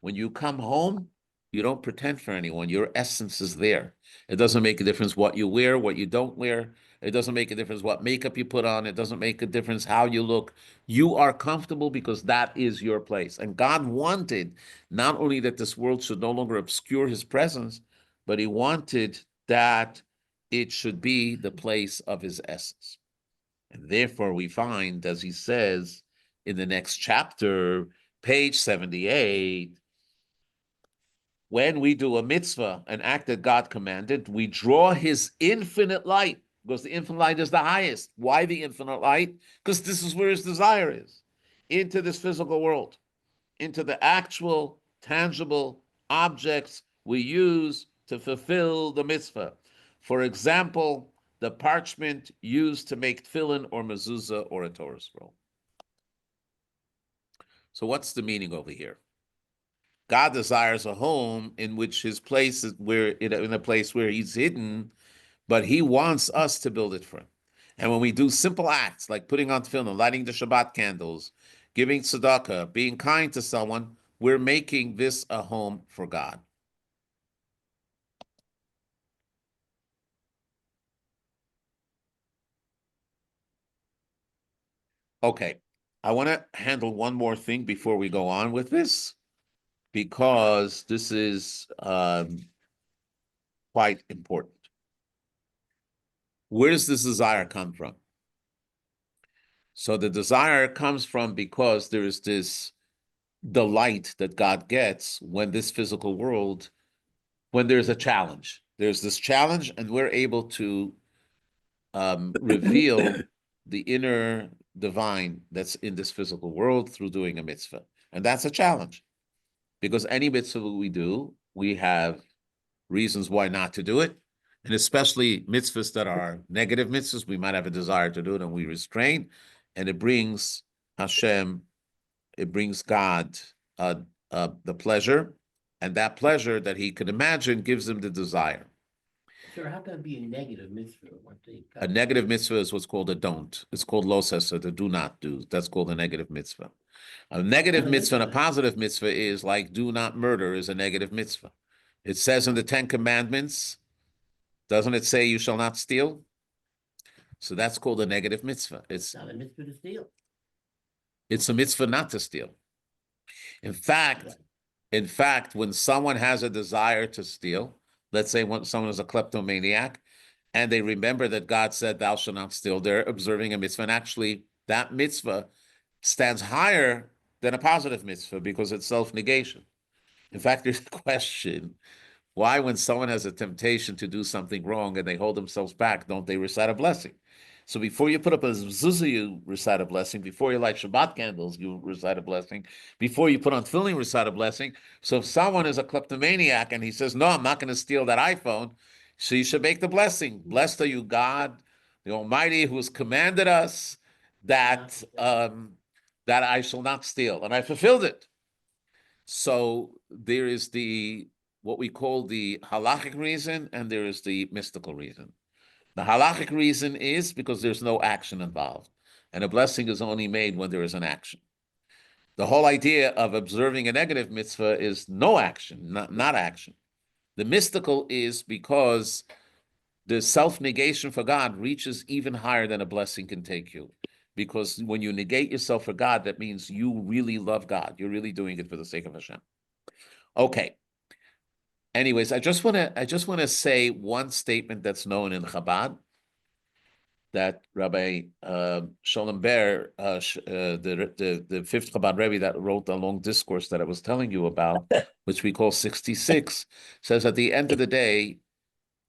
When you come home, you don't pretend for anyone. Your essence is there. It doesn't make a difference what you wear, what you don't wear. It doesn't make a difference what makeup you put on. It doesn't make a difference how you look. You are comfortable because that is your place. And God wanted not only that this world should no longer obscure his presence, but he wanted that it should be the place of his essence. And therefore we find, as he says in the next chapter, page 78, when we do a mitzvah, an act that God commanded, we draw his infinite light, because the infinite light is the highest. Why the infinite light? Because this is where his desire is, into this physical world, into the actual, tangible objects we use to fulfill the mitzvah. For example, the parchment used to make tefillin or mezuzah or a Torah scroll. So what's the meaning over here? God desires a home in which his place is in a place where he's hidden, but he wants us to build it for him. And when we do simple acts like putting on tefillin, lighting the Shabbat candles, giving tzedakah, being kind to someone, we're making this a home for God. Okay, I want to handle one more thing before we go on with this, because this is quite important. Where does this desire come from? So the desire comes from because there is this delight that God gets when this physical world, when there's a challenge. There's this challenge, and we're able to reveal the inner divine that's in this physical world through doing a mitzvah. And that's a challenge, because any mitzvah we do, we have reasons why not to do it, And especially mitzvahs that are negative mitzvahs, we might have a desire to do it and we restrain, and it brings Hashem, it brings God the pleasure, and that pleasure that he could imagine gives him the desire. Sir, how can it be a negative mitzvah? A negative mitzvah is what's called a don't. It's called lo sesa, the do not do. That's called a negative mitzvah. A negative mitzvah and a positive mitzvah is like do not murder is a negative mitzvah. It says in the 10 Commandments, doesn't it say you shall not steal? So that's called a negative mitzvah. It's not a mitzvah to steal. It's a mitzvah not to steal. In fact, when someone has a desire to steal, let's say when someone is a kleptomaniac, and they remember that God said, thou shalt not steal, they're observing a mitzvah. And actually, that mitzvah stands higher than a positive mitzvah because it's self-negation. In fact, there's a question, why when someone has a temptation to do something wrong and they hold themselves back, don't they recite a blessing? So before you put up a zuzah, you recite a blessing. Before you light Shabbat candles, you recite a blessing. Before you put on tefillin, recite a blessing. So if someone is a kleptomaniac and he says, no, I'm not going to steal that iPhone, so you should make the blessing. Blessed are you, God, the Almighty, who has commanded us that that I shall not steal. And I fulfilled it. So there is what we call the halachic reason, and there is the mystical reason. The halachic reason is because there's no action involved, and a blessing is only made when there is an action. The whole idea of observing a negative mitzvah is no action, not action. The mystical is because the self-negation for God reaches even higher than a blessing can take you. Because when you negate yourself for God, that means you really love God. You're really doing it for the sake of Hashem. Okay. Anyways, I just want to say one statement that's known in Chabad, that Rabbi Sholem Ber, the fifth Chabad Rebbe that wrote the long discourse that I was telling you about, which we call 66, says at the end of the day,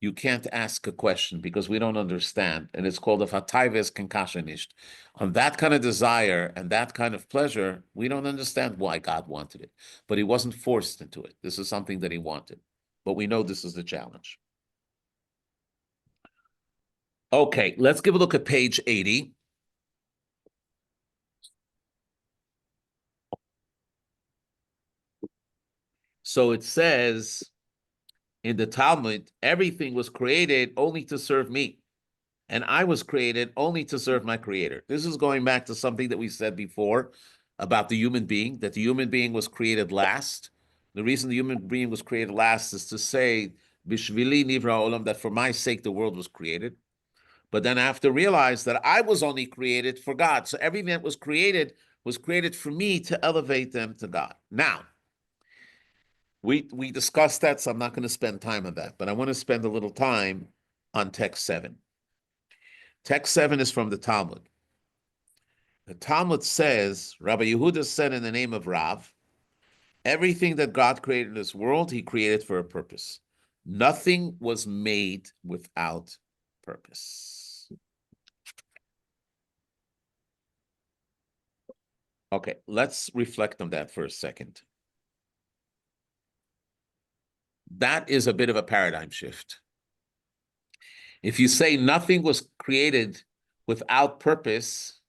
you can't ask a question because we don't understand, and it's called a fatayves kenkashenisht. On that kind of desire and that kind of pleasure, we don't understand why God wanted it, but he wasn't forced into it. This is something that he wanted. But we know this is the challenge. Okay, let's give a look at page 80. So it says in the Talmud, everything was created only to serve me, and I was created only to serve my creator. This is going back to something that we said before about the human being, that the human being was created last. The reason the human being was created last is to say, Bishvili Nivra Olam, that for my sake the world was created. But then I have to realize that I was only created for God. So everything that was created for me to elevate them to God. Now, we discussed that, so I'm not going to spend time on that, but I want to spend a little time on text 7. Text 7 is from the Talmud. The Talmud says, Rabbi Yehuda said in the name of Rav, everything that God created in this world, he created for a purpose. Nothing was made without purpose. Okay, let's reflect on that for a second. That is a bit of a paradigm shift. If you say nothing was created without purpose,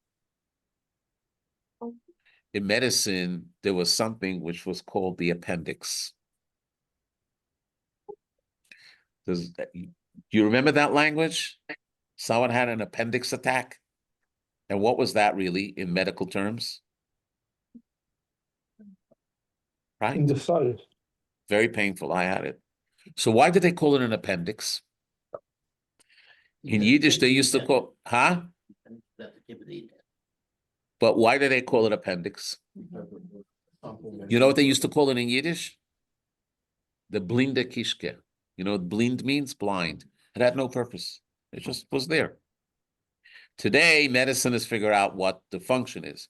in medicine, there was something which was called the appendix. Do you remember that language? Someone had an appendix attack. And what was that really in medical terms? Right? In the side. Very painful. I had it. So why did they call it an appendix? In Yiddish, they used to call, huh? But why do they call it appendix? You know what they used to call it in Yiddish? The blinde kishke. You know what blind means? Blind. It had no purpose. It just was there. Today, medicine has figured out what the function is.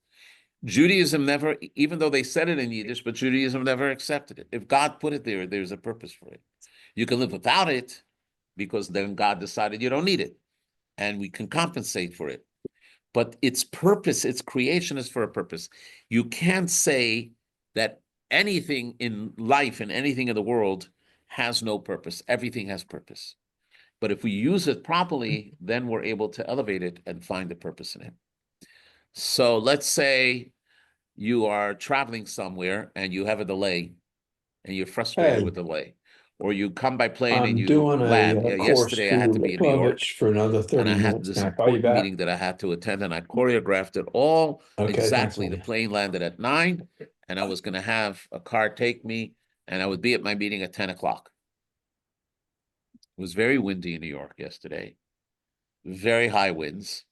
Judaism never, even though they said it in Yiddish, but Judaism never accepted it. If God put it there, there's a purpose for it. You can live without it because then God decided you don't need it. And we can compensate for it. But its purpose, its creation is for a purpose. You can't say that anything in life and anything in the world has no purpose. Everything has purpose. But if we use it properly, then we're able to elevate it and find the purpose in it. So let's say you are traveling somewhere and you have a delay and you're frustrated Hey. with delay. Or you come by plane and I'm you doing land. a Yeah, course yesterday I had to be to in New York Lovitch for another and 30 I had minutes. this Can I call you important back? meeting that I had to attend and I choreographed it all Okay, thanks, exactly. The Andy. plane landed at 9 and I was going to have a car take me and I would be at my meeting at 10 o'clock. It was very windy in New York yesterday, very high winds.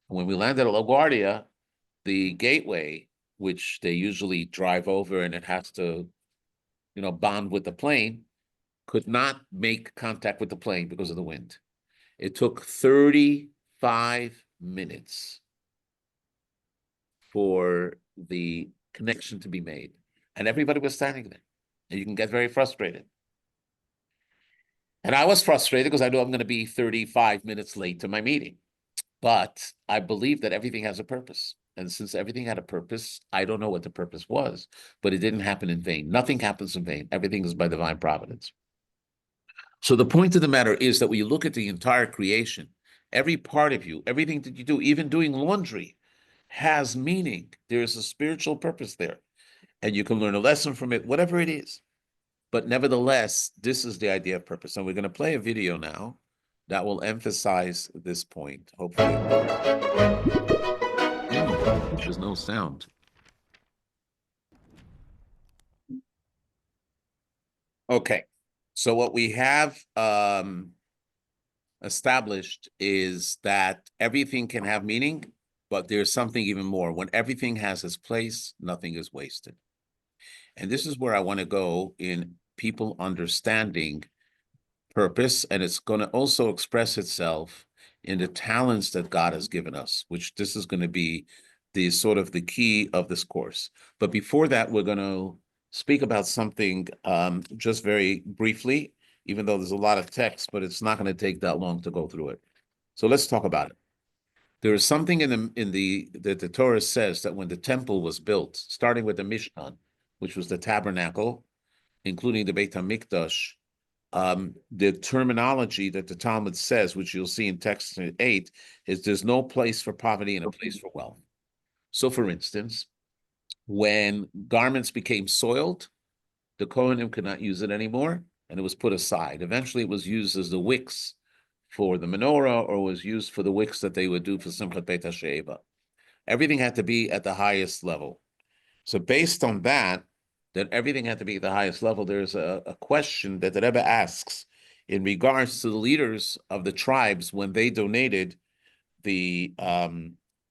When we landed at LaGuardia, the gateway, which they usually drive over and it has to, bond with the plane, could not make contact with the plane because of the wind. It took 35 minutes for the connection to be made. And everybody was standing there. And you can get very frustrated. And I was frustrated because I know I'm going to be 35 minutes late to my meeting. But I believe that everything has a purpose. And since everything had a purpose, I don't know what the purpose was, but it didn't happen in vain. Nothing happens in vain. Everything is by divine providence. So the point of the matter is that when you look at the entire creation, every part of you, everything that you do, even doing laundry, has meaning. There is a spiritual purpose there. And you can learn a lesson from it, whatever it is. But nevertheless, this is the idea of purpose. And we're going to play a video now that will emphasize this point, hopefully. There's no sound. Okay. So what we have established is that everything can have meaning, but there's something even more. When everything has its place, nothing is wasted. And this is where I want to go in people understanding purpose, and it's going to also express itself in the talents that God has given us, which this is going to be the sort of the key of this course. But before that, we're going to speak about something just very briefly, even though there's a lot of text, but it's not going to take that long to go through it. So let's talk about it. There is something that the Torah says that when the temple was built, starting with the Mishkan, which was the tabernacle, including the Beit HaMikdash, the terminology that the Talmud says, which you'll see in text 8, is there's no place for poverty and a place for wealth. So, for instance, when garments became soiled, the Kohanim could not use it anymore, and it was put aside. Eventually, it was used as the wicks for the menorah, or was used for the wicks that they would do for Simchat Beit HaSheva. Everything had to be at the highest level. So based on that everything had to be at the highest level, there's a question that the Rebbe asks in regards to the leaders of the tribes when they donated the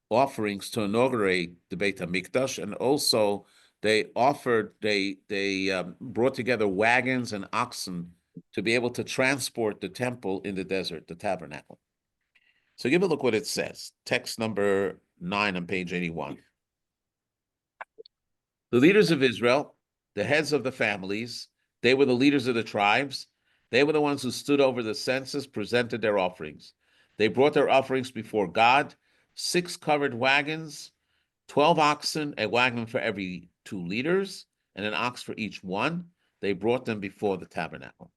offerings to inaugurate the Beit HaMikdash, and also they brought together wagons and oxen to be able to transport the temple in the desert, the tabernacle. So give a look what it says. Text number 9 on page 81. The leaders of Israel, the heads of the families, they were the leaders of the tribes. They were the ones who stood over the census, presented their offerings. They brought their offerings before God, 6 covered wagons, 12 oxen, a wagon for every 2 leaders, and an ox for each one. They brought them before the tabernacle.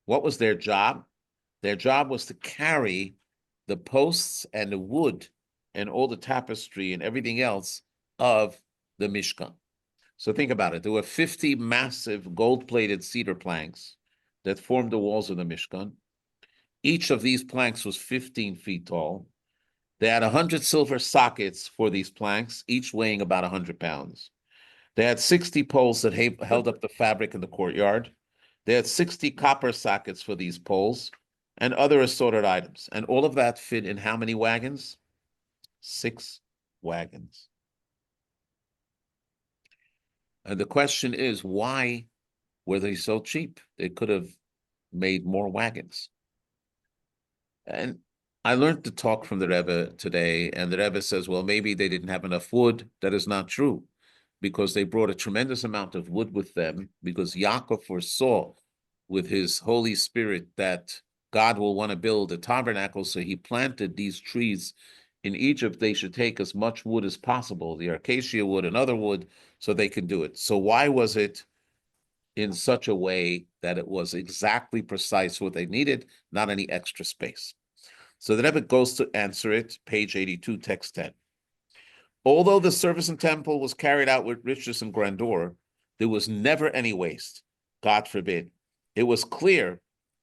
What was their job? Their job was to carry the posts and the wood and all the tapestry and everything else of the Mishkan. So think about it. There were 50 massive gold-plated cedar planks that formed the walls of the Mishkan. Each of these planks was 15 feet tall. They had 100 silver sockets for these planks, each weighing about 100 pounds. They had 60 poles that held up the fabric in the courtyard. They had 60 copper sockets for these poles and other assorted items. And all of that fit in how many wagons? 6 wagons. And the question is, why were they so cheap? They could have made more wagons. And I learned to talk from the Rebbe today, and the Rebbe says, well, maybe they didn't have enough wood. That is not true, because they brought a tremendous amount of wood with them, because Yaakov foresaw with his Holy Spirit that God will want to build a tabernacle, so he planted these trees in Egypt. They should take as much wood as possible, the acacia wood and other wood, so they can do it. So why was it in such a way that it was exactly precise what they needed, not any extra space. So the Rebbe goes to answer it, page 82, text 10. Although the service in temple was carried out with richness and grandeur, there was never any waste. God forbid. It was clear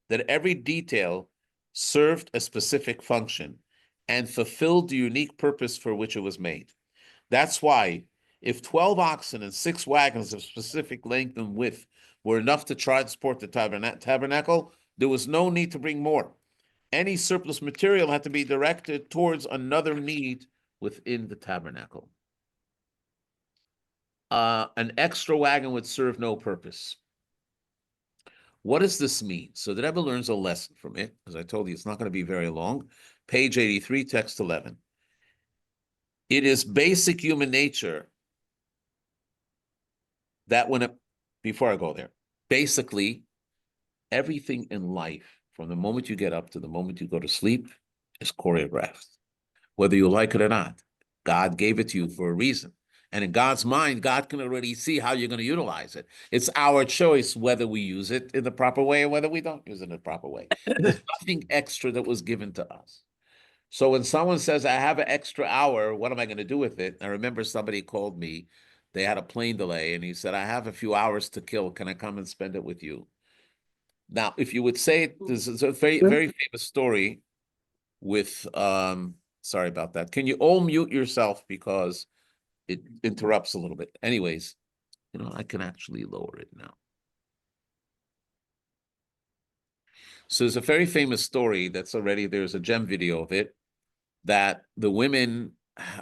that every detail served a specific function and fulfilled the unique purpose for which it was made. That's why, if 12 oxen and 6 wagons of specific length and width were enough to transport the tabernacle, there was no need to bring more. Any surplus material had to be directed towards another need within the tabernacle. An extra wagon would serve no purpose. What does this mean? So the Rebbe learns a lesson from it, as I told you, it's not going to be very long. Page 83, text 11. It is basic human nature that before I go there, basically everything in life, from the moment you get up to the moment you go to sleep, is choreographed. Whether you like it or not, God gave it to you for a reason. And in God's mind, God can already see how you're going to utilize it. It's our choice whether we use it in the proper way or whether we don't use it in the proper way. There's nothing extra that was given to us. So when someone says, I have an extra hour, what am I going to do with it? I remember somebody called me. They had a plane delay, and he said, I have a few hours to kill. Can I come and spend it with you? Now, if you would say, this is a very, very famous story with, sorry about that. Can you all mute yourself because it interrupts a little bit? Anyways, I can actually lower it now. So there's a very famous story there's a gem video of it, that the women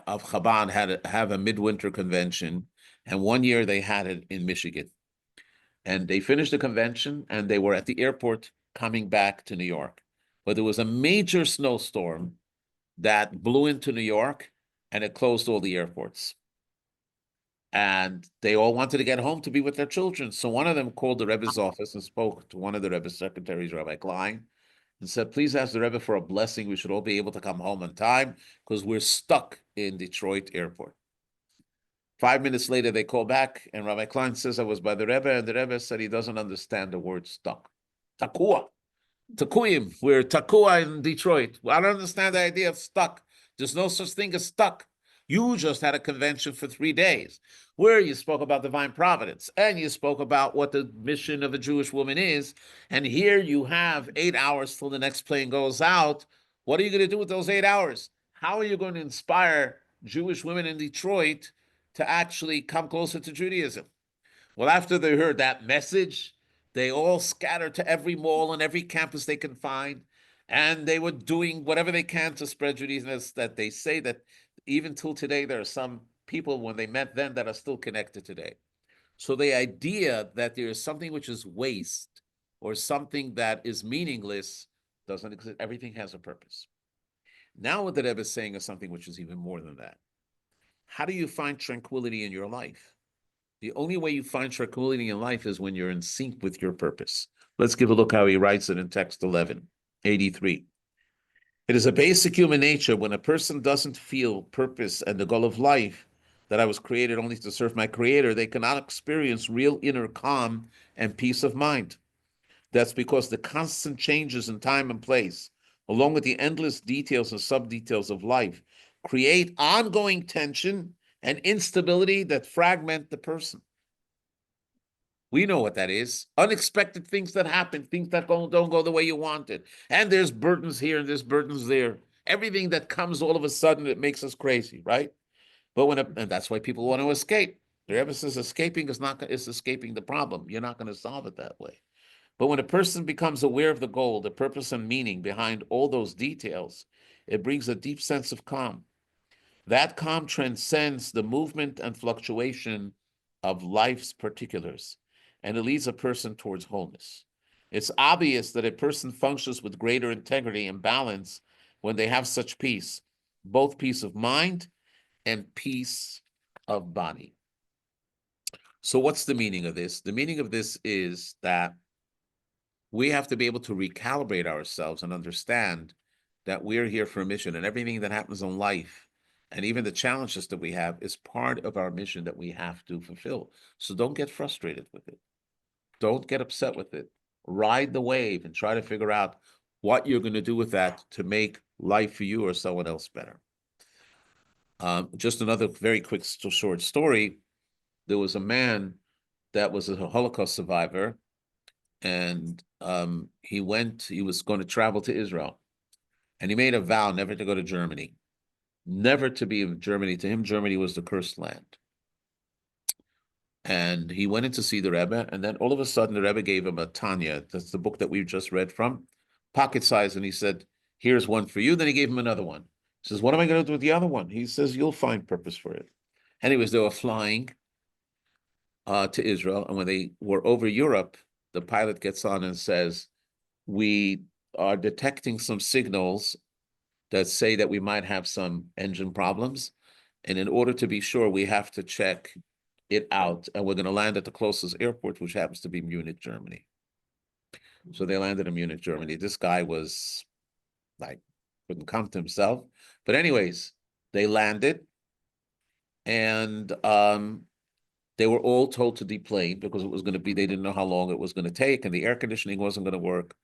of Chabad have a midwinter convention, and one year they had it in Michigan. And they finished the convention, and they were at the airport coming back to New York. But there was a major snowstorm that blew into New York, and it closed all the airports. And they all wanted to get home to be with their children. So one of them called the Rebbe's office and spoke to one of the Rebbe's secretaries, Rabbi Klein, and said, please ask the Rebbe for a blessing. We should all be able to come home on time because we're stuck in Detroit airport. 5 minutes later, they call back, and Rabbi Klein says, I was by the Rebbe, and the Rebbe said he doesn't understand the word stuck. Takua. Takuyim. We're Takua in Detroit. I don't understand the idea of stuck. There's no such thing as stuck. You just had a convention for 3 days where you spoke about divine providence and you spoke about what the mission of a Jewish woman is. And here you have 8 hours till the next plane goes out. What are you going to do with those 8 hours? How are you going to inspire Jewish women in Detroit to actually come closer to Judaism? Well, after they heard that message, they all scattered to every mall and every campus they can find. And they were doing whatever they can to spread Judaism. That they say that even till today, there are some people when they met then that are still connected today. So the idea that there is something which is waste or something that is meaningless doesn't exist. Everything has a purpose. Now what the Rebbe is saying is something which is even more than that. How do you find tranquility in your life? The only way you find tranquility in life is when you're in sync with your purpose. Let's give a look how he writes it in text 1183. It is a basic human nature when a person doesn't feel purpose and the goal of life, that I was created only to serve my creator, they cannot experience real inner calm and peace of mind. That's because the constant changes in time and place, along with the endless details and sub-details of life, create ongoing tension and instability that fragment the person. We know what that is. Unexpected things that happen, things that don't go the way you wanted. And there's burdens here and there's burdens there. Everything that comes all of a sudden, it makes us crazy, right? But and that's why people want to escape. The Rebbe says escaping is escaping the problem. You're not going to solve it that way. But when a person becomes aware of the goal, the purpose and meaning behind all those details, it brings a deep sense of calm. That calm transcends the movement and fluctuation of life's particulars, and it leads a person towards wholeness. It's obvious that a person functions with greater integrity and balance when they have such peace, both peace of mind and peace of body. So what's the meaning of this? The meaning of this is that we have to be able to recalibrate ourselves and understand that we're here for a mission, and everything that happens in life and even the challenges that we have is part of our mission that we have to fulfill. So don't get frustrated with it. Don't get upset with it. Ride the wave and try to figure out what you're going to do with that to make life for you or someone else better. Just another very quick short story. There was a man that was a Holocaust survivor, and he was going to travel to Israel, and he made a vow never to go to Germany, never to be in Germany. To him, Germany was the cursed land. And he went in to see the Rebbe, and then all of a sudden the Rebbe gave him a Tanya. That's the book that we've just read from, pocket size, and he said, here's one for you. Then he gave him another one. He says, what am I going to do with the other one? He says, you'll find purpose for it. Anyways, they were flying to Israel, and when they were over Europe, the pilot gets on and says, we are detecting some signals that say that we might have some engine problems, and in order to be sure, we have to check it out, and we're going to land at the closest airport, which happens to be Munich, Germany. So they landed in Munich, Germany. This guy was like, couldn't come to himself. But anyways, they landed, and they were all told to deplane because it was going to be, they didn't know how long it was going to take, and the air conditioning wasn't going to work.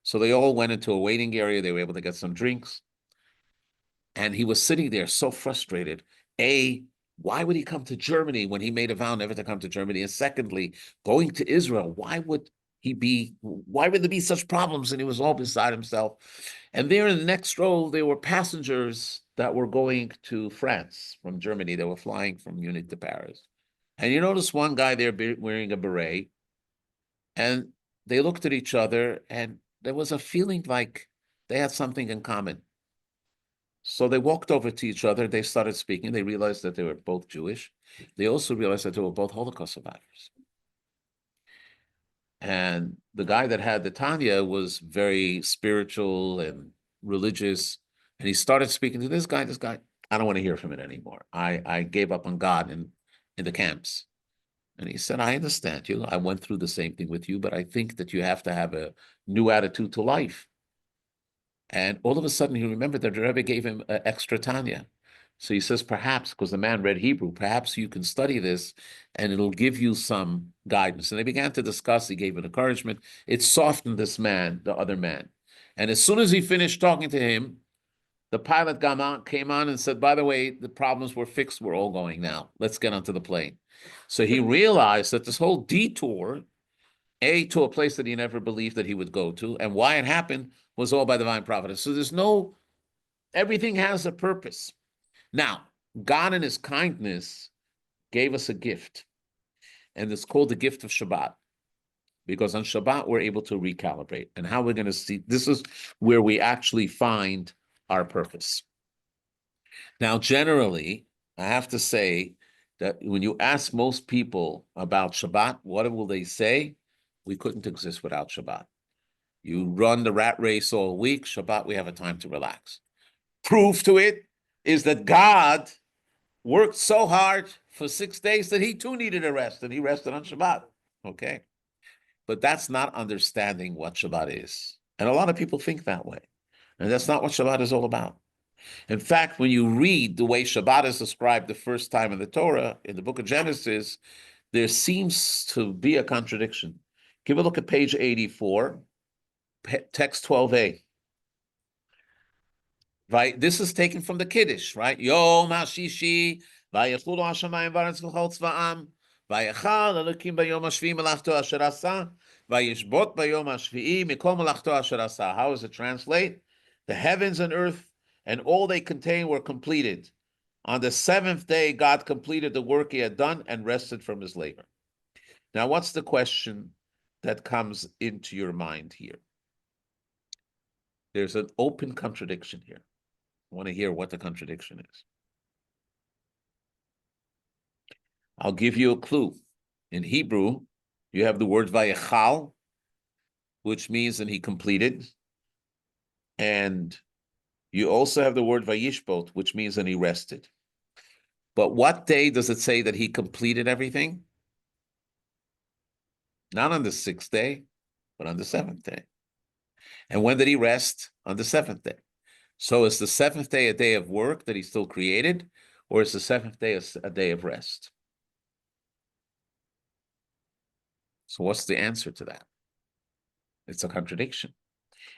So they all went into a waiting area. They were able to get some drinks. And he was sitting there so frustrated. Why would he come to Germany when he made a vow never to come to Germany? And secondly, going to Israel, why would there be such problems? And he was all beside himself. And there in the next row, there were passengers that were going to France from Germany. They were flying from Munich to Paris. And you notice one guy there wearing a beret, and they looked at each other, and there was a feeling like they had something in common. So they walked over to each other. They started speaking. They realized that they were both Jewish. They also realized that they were both Holocaust survivors. And the guy that had the Tanya was very spiritual and religious. And he started speaking to this guy. I don't want to hear from it anymore. I gave up on God in the camps. And he said, I understand you. I went through the same thing with you, but I think that you have to have a new attitude to life. And all of a sudden, he remembered that the Rebbe gave him an extra Tanya. So he says, perhaps, because the man read Hebrew, perhaps you can study this and it'll give you some guidance. And they began to discuss. He gave an encouragement. It softened this man, the other man. And as soon as he finished talking to him, the pilot came on and said, by the way, the problems were fixed. We're all going now. Let's get onto the plane. So he realized that this whole detour, to a place that he never believed that he would go to, and why it happened was all by divine providence. So everything has a purpose. Now, God in his kindness gave us a gift, and it's called the gift of Shabbat, because on Shabbat, we're able to recalibrate. And how we're going to see, this is where we actually find our purpose. Now, generally, I have to say that when you ask most people about Shabbat, what will they say? We couldn't exist without Shabbat. You run the rat race all week. Shabbat, we have a time to relax. Proof to it is that God worked so hard for 6 days that he too needed a rest, and he rested on Shabbat. Okay? But that's not understanding what Shabbat is. And a lot of people think that way. And that's not what Shabbat is all about. In fact, when you read the way Shabbat is described the first time in the Torah, in the book of Genesis, there seems to be a contradiction. Give a look at page 84, text 12a. Right? This is taken from the Kiddush, right? Yom HaShishi, Vayechulu HaShamayim V'Haaretz V'Chol Tzva'am, Vayechal Elokim B'Yom HaShvi'i Melachto Asher Asa, Vayishbot B'Yom HaShvi'i Mikol Melachto Asher Asa. How does it translate? The heavens and earth and all they contain were completed. On the seventh day, God completed the work he had done and rested from his labor. Now, what's the question that comes into your mind here? There's an open contradiction here. I want to hear what the contradiction is. I'll give you a clue. In Hebrew, you have the word vayechal, which means that he completed. And you also have the word vayishbot, which means that he rested. But what day does it say that he completed everything? Not on the sixth day, but on the seventh day. And when did he rest? On the seventh day. So is the seventh day a day of work that he still created, or is the seventh day a day of rest? So what's the answer to that? It's a contradiction.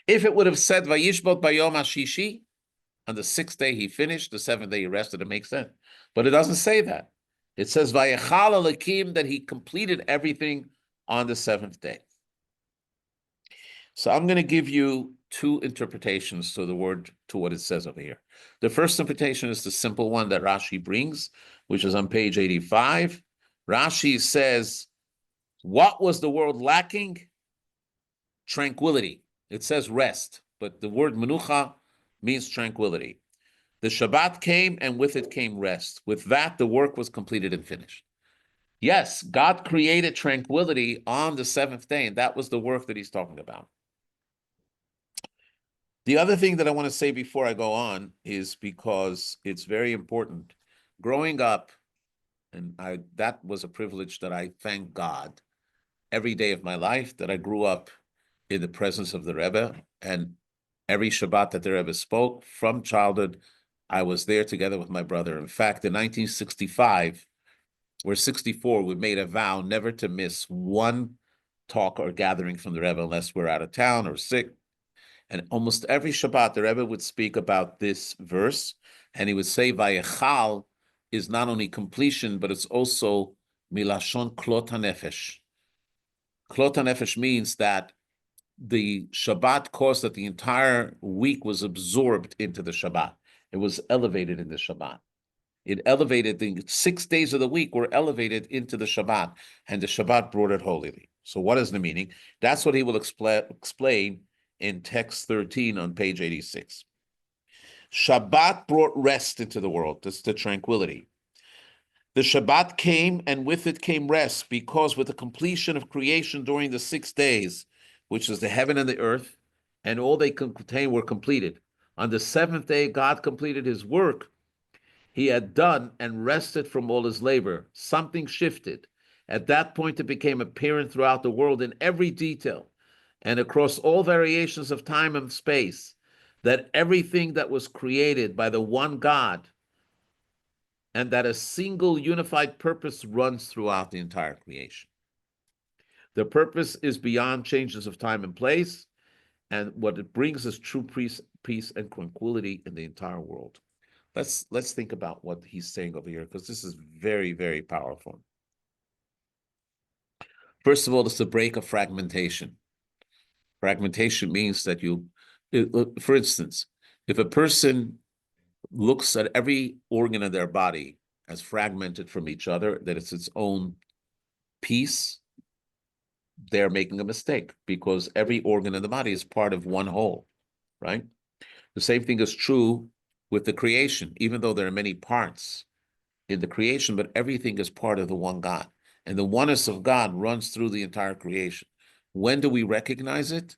If it would have said Vayishbot Bayom Hashishi, on the 6th day he finished, the 7th day he rested, it makes sense. But it doesn't say that. It says Vayechal Elokim, that he completed everything on the 7th day. So I'm going to give you two interpretations to the word, to what it says over here. The first interpretation is the simple one that Rashi brings, which is on page 85. Rashi says, what was the world lacking? Tranquility. It says rest, but the word menucha means tranquility. The Shabbat came, and with it came rest. With that, the work was completed and finished. Yes, God created tranquility on the 7th day, and that was the work that he's talking about. The other thing that I want to say before I go on is, because it's very important. Growing up, and that was a privilege that I thank God every day of my life, that I grew up in the presence of the Rebbe, and every Shabbat that the Rebbe spoke from childhood, I was there together with my brother. In fact, in 1965 or 64, we made a vow never to miss one talk or gathering from the Rebbe unless we're out of town or sick. And almost every Shabbat, the Rebbe would speak about this verse, and he would say, Vayechal is not only completion, but it's also milashon klot hanefesh. Klot hanefesh means that the Shabbat caused that the entire week was absorbed into the Shabbat. It was elevated in the Shabbat. It elevated, the 6 days of the week were elevated into the Shabbat, and the Shabbat brought it holily. So what is the meaning? That's what he will explain in text 13 on page 86. Shabbat brought rest into the world. That's the tranquility. The Shabbat came, and with it came rest, because with the completion of creation during the 6 days, which is the heaven and the earth, and all they contain were completed. On the 7th day, God completed his work he had done and rested from all his labor. Something shifted. At that point, it became apparent throughout the world in every detail and across all variations of time and space that everything that was created by the one God, and that a single unified purpose runs throughout the entire creation. The purpose is beyond changes of time and place, and what it brings is true peace and tranquility in the entire world. Let's think about what he's saying over here, because this is very, very powerful. First of all, it's the break of fragmentation. Fragmentation means that for instance, if a person looks at every organ of their body as fragmented from each other, that it's its own piece, they're making a mistake, because every organ in the body is part of one whole, right? The same thing is true with the creation, even though there are many parts in the creation, but everything is part of the one God. And the oneness of God runs through the entire creation. When do we recognize it?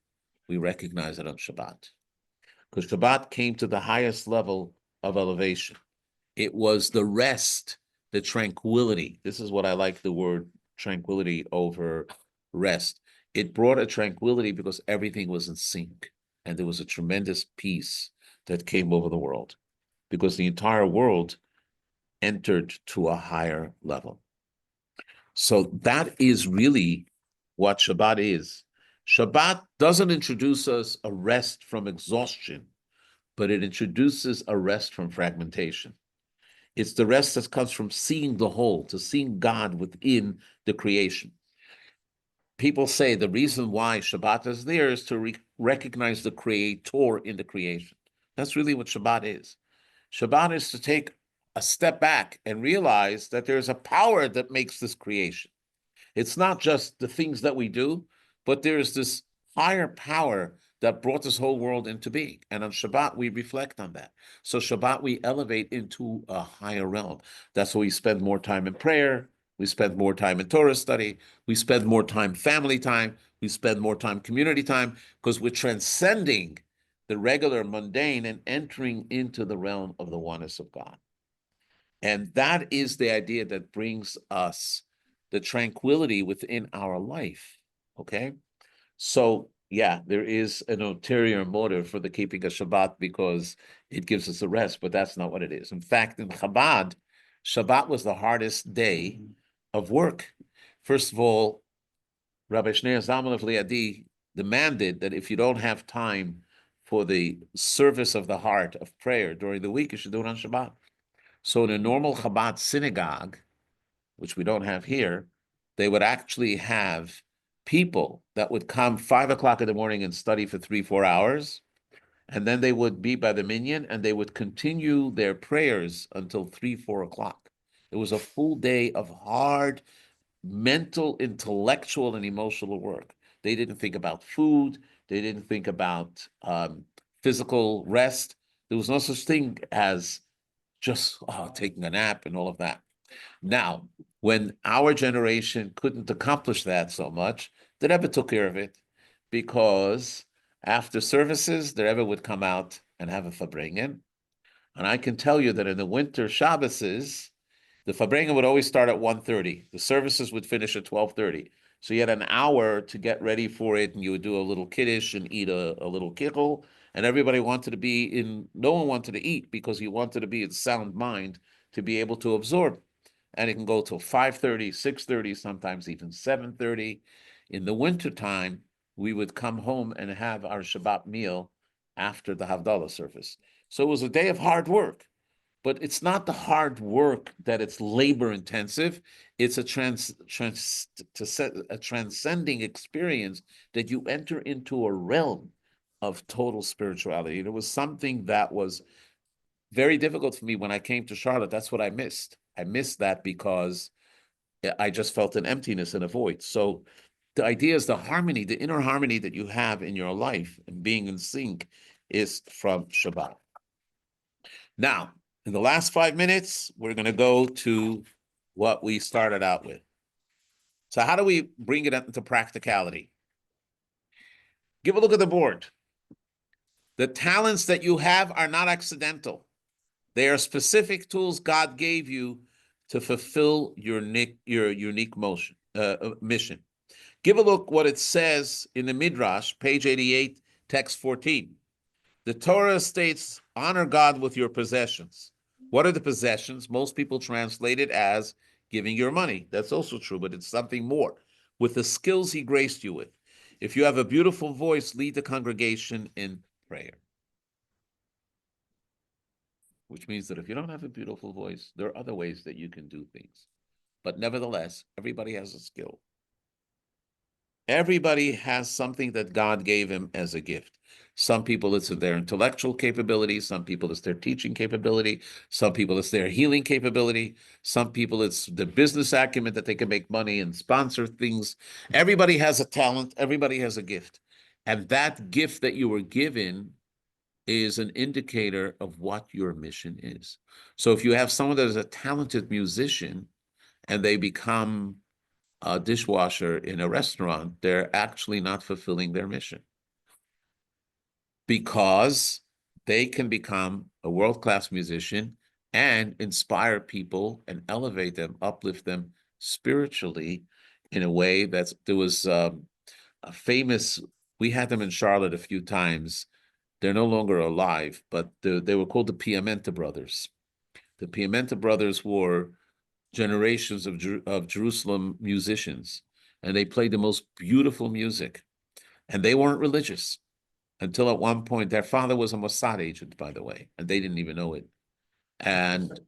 We recognize it on Shabbat. Because Shabbat came to the highest level of elevation. It was the rest, the tranquility. This is what I like the word tranquility over rest. It brought a tranquility because everything was in sync, and there was a tremendous peace that came over the world, because the entire world entered to a higher level. So that is really what Shabbat is. Shabbat doesn't introduce us a rest from exhaustion, but it introduces a rest from fragmentation. It's the rest that comes from seeing the whole, to seeing God within the creation. People say the reason why Shabbat is there is to recognize the Creator in the creation. That's really what Shabbat is. Shabbat is to take a step back and realize that there's a power that makes this creation. It's not just the things that we do, but there's this higher power that brought this whole world into being. And on Shabbat, we reflect on that. So Shabbat, we elevate into a higher realm. That's why we spend more time in prayer. We spend more time in Torah study. We spend more time family time. We spend more time community time, because we're transcending the regular mundane and entering into the realm of the oneness of God. And that is the idea that brings us the tranquility within our life, okay? So, yeah, there is an ulterior motive for the keeping of Shabbat, because it gives us a rest, but that's not what it is. In fact, in Chabad, Shabbat was the hardest day of work. First of all, Rabbi Shneur Zalman of Liadi demanded that if you don't have time for the service of the heart of prayer during the week, you should do it on Shabbat. So in a normal Chabad synagogue, which we don't have here, they would actually have people that would come 5 o'clock in the morning and study for 3-4 hours, and then they would be by the minyan and they would continue their prayers until 3-4 o'clock. It was a full day of hard mental, intellectual, and emotional work. They didn't think about food. They didn't think about physical rest. There was no such thing as just taking a nap and all of that. Now, when our generation couldn't accomplish that so much, the Rebbe took care of it, because after services, the Rebbe would come out and have a farbrengen. And I can tell you that in the winter Shabbases, the farbrengen would always start at 1:30. The services would finish at 12:30. So you had an hour to get ready for it, and you would do a little kiddush and eat a little kichel. And everybody wanted to be in, no one wanted to eat because you wanted to be in sound mind to be able to absorb. And it can go till 5:30, 6:30, sometimes even 7:30. In the wintertime, we would come home and have our Shabbat meal after the Havdalah service. So it was a day of hard work. But it's not the hard work that it's labor intensive. It's a transcending experience that you enter into a realm of total spirituality. And it was something that was very difficult for me when I came to Charlotte. That's what I missed. I missed that because I just felt an emptiness and a void. So the idea is the harmony, the inner harmony that you have in your life and being in sync is from Shabbat. Now, in the last 5 minutes, we're going to go to what we started out with. So how do we bring it into practicality? Give a look at the board. The talents that you have are not accidental. They are specific tools God gave you to fulfill your unique mission. Give a look what it says in the Midrash, page 88, text 14. The Torah states, honor God with your possessions. What are the possessions? Most people translate it as giving your money. That's also true, but it's something more. With the skills he graced you with. If you have a beautiful voice, lead the congregation in prayer. Which means that if you don't have a beautiful voice, there are other ways that you can do things. But nevertheless, everybody has a skill. Everybody has something that God gave him as a gift. Some people, it's their intellectual capability. Some people, it's their teaching capability. Some people, it's their healing capability. Some people, it's the business acumen that they can make money and sponsor things. Everybody has a talent. Everybody has a gift. And that gift that you were given is an indicator of what your mission is. So if you have someone that is a talented musician and they become a dishwasher in a restaurant, they're actually not fulfilling their mission, because they can become a world-class musician and inspire people and elevate them, uplift them spiritually in a way that's, there was a famous, we had them in Charlotte a few times. They're no longer alive, but they were called the Piamenta brothers. The Piamenta brothers were generations of Jerusalem musicians, and they played the most beautiful music. And they weren't religious until at one point, their father was a Mossad agent, by the way, and they didn't even know it. And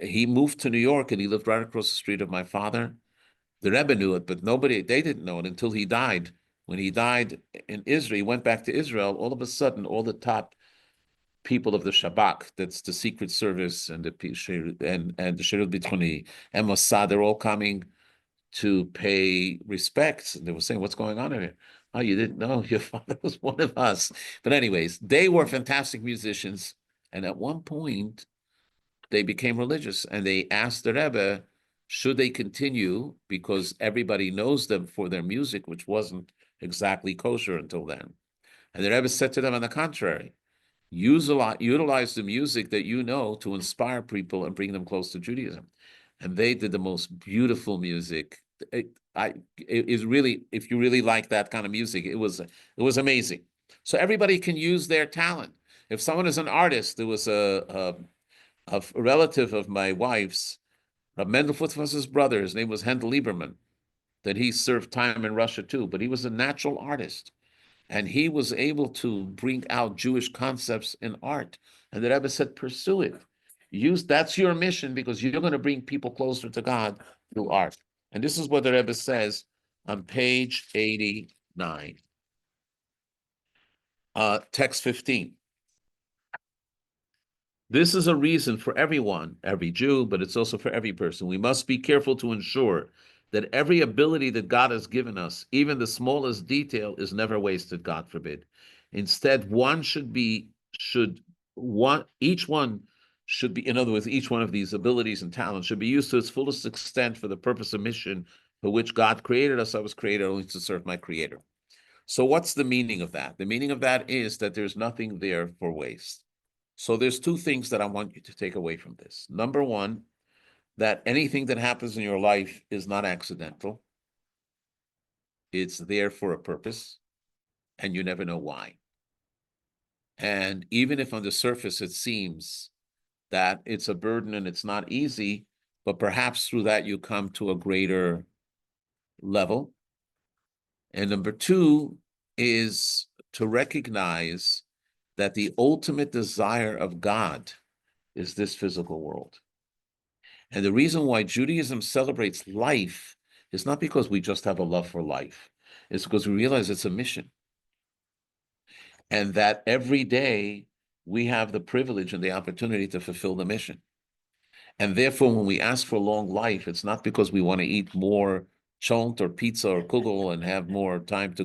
he moved to New York and he lived right across the street of my father. The Rebbe knew it, but they didn't know it until he died. When he died in Israel, he went back to Israel. All of a sudden, all the top people of the Shabak, that's the Secret Service and the Shirut Bitroni and Mossad, they're all coming to pay respects. And they were saying, what's going on here? Oh, you didn't know your father was one of us. But anyways, they were fantastic musicians. And at one point, they became religious and they asked the Rebbe, should they continue? Because everybody knows them for their music, which wasn't exactly kosher until then. And the Rebbe said to them, on the contrary, utilize the music that you know to inspire people and bring them close to Judaism. And they did the most beautiful music. It is really, if you really like that kind of music, it was amazing. So everybody can use their talent. If someone is an artist, there was a relative of my wife's, Rab Mendelfut was his brother. His name was Hendel Lieberman. that he served time in Russia too, but he was a natural artist. And he was able to bring out Jewish concepts in art. And the Rebbe said, pursue it. That's your mission, because you're going to bring people closer to God through art. And this is what the Rebbe says on page 89. Text 15. This is a reason for everyone, every Jew, but it's also for every person. We must be careful to ensure that every ability that God has given us, even the smallest detail, is never wasted, God forbid. Instead, each one should be, in other words, each one of these abilities and talents should be used to its fullest extent for the purpose of mission for which God created us. I was created only to serve my Creator. So what's the meaning of that? The meaning of that is that there's nothing there for waste. So there's two things that I want you to take away from this. Number one, that anything that happens in your life is not accidental. It's there for a purpose, and you never know why. And even if on the surface it seems that it's a burden and it's not easy, but perhaps through that you come to a greater level. And number two is to recognize that the ultimate desire of God is this physical world. And the reason why Judaism celebrates life is not because we just have a love for life. It's because we realize it's a mission. And that every day we have the privilege and the opportunity to fulfill the mission. And therefore, when we ask for long life, it's not because we want to eat more chont or pizza or kugel and have more time to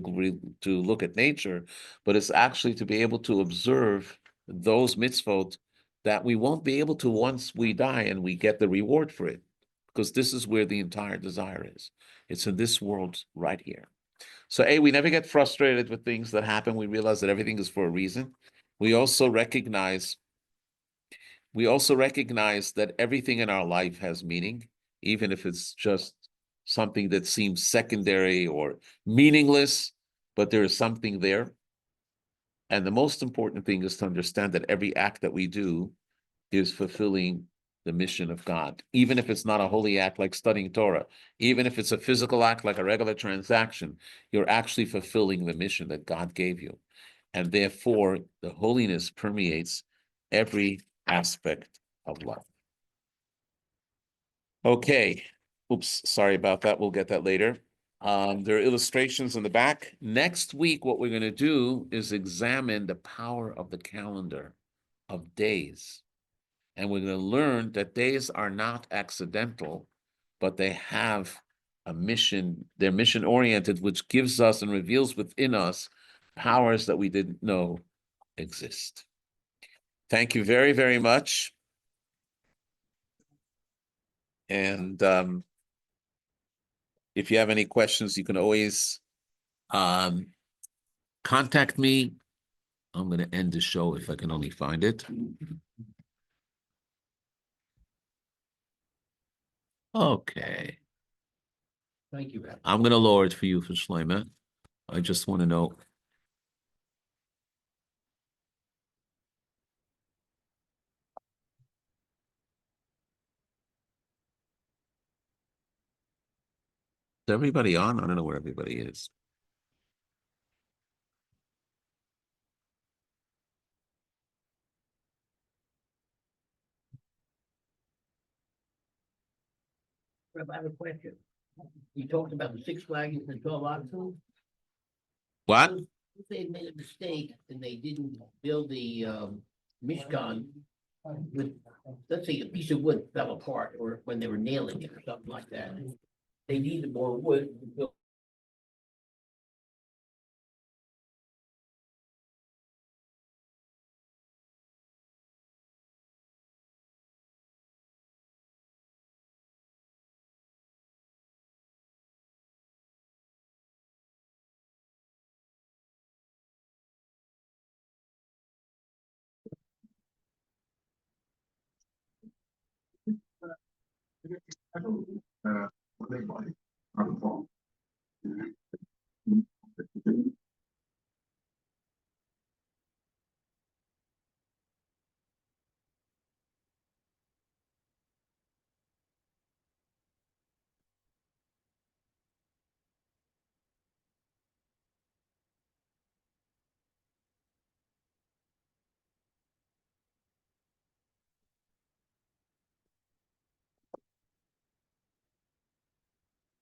look at nature, but it's actually to be able to observe those mitzvot that we won't be able to once we die and we get the reward for it, because this is where the entire desire is. It's in this world right here. So, we never get frustrated with things that happen. We realize that everything is for a reason. We also recognize that everything in our life has meaning, even if it's just something that seems secondary or meaningless, but there is something there. And the most important thing is to understand that every act that we do is fulfilling the mission of God, even if it's not a holy act like studying Torah, even if it's a physical act like a regular transaction, you're actually fulfilling the mission that God gave you. And therefore, the holiness permeates every aspect of life. Okay. Oops, sorry about that. We'll get that later. There are illustrations in the back. Next week, what we're going to do is examine the power of the calendar of days. And we're going to learn that days are not accidental, but they have a mission. They're mission-oriented, which gives us and reveals within us powers that we didn't know exist. Thank you very, very much. And if you have any questions, you can always contact me. I'm going to end the show if I can only find it. Okay. Thank you, Rabbi. I'm going to lower it for you for Shlomo. I just want to know. Is everybody on? I don't know where everybody is. Rabbi, I have a question. You talked about the Six Flags and the 12 Oxen. What? If they made a mistake and they didn't build the Mishkan with, let's say, a piece of wood fell apart, or when they were nailing it or something like that, they needed more wood to build.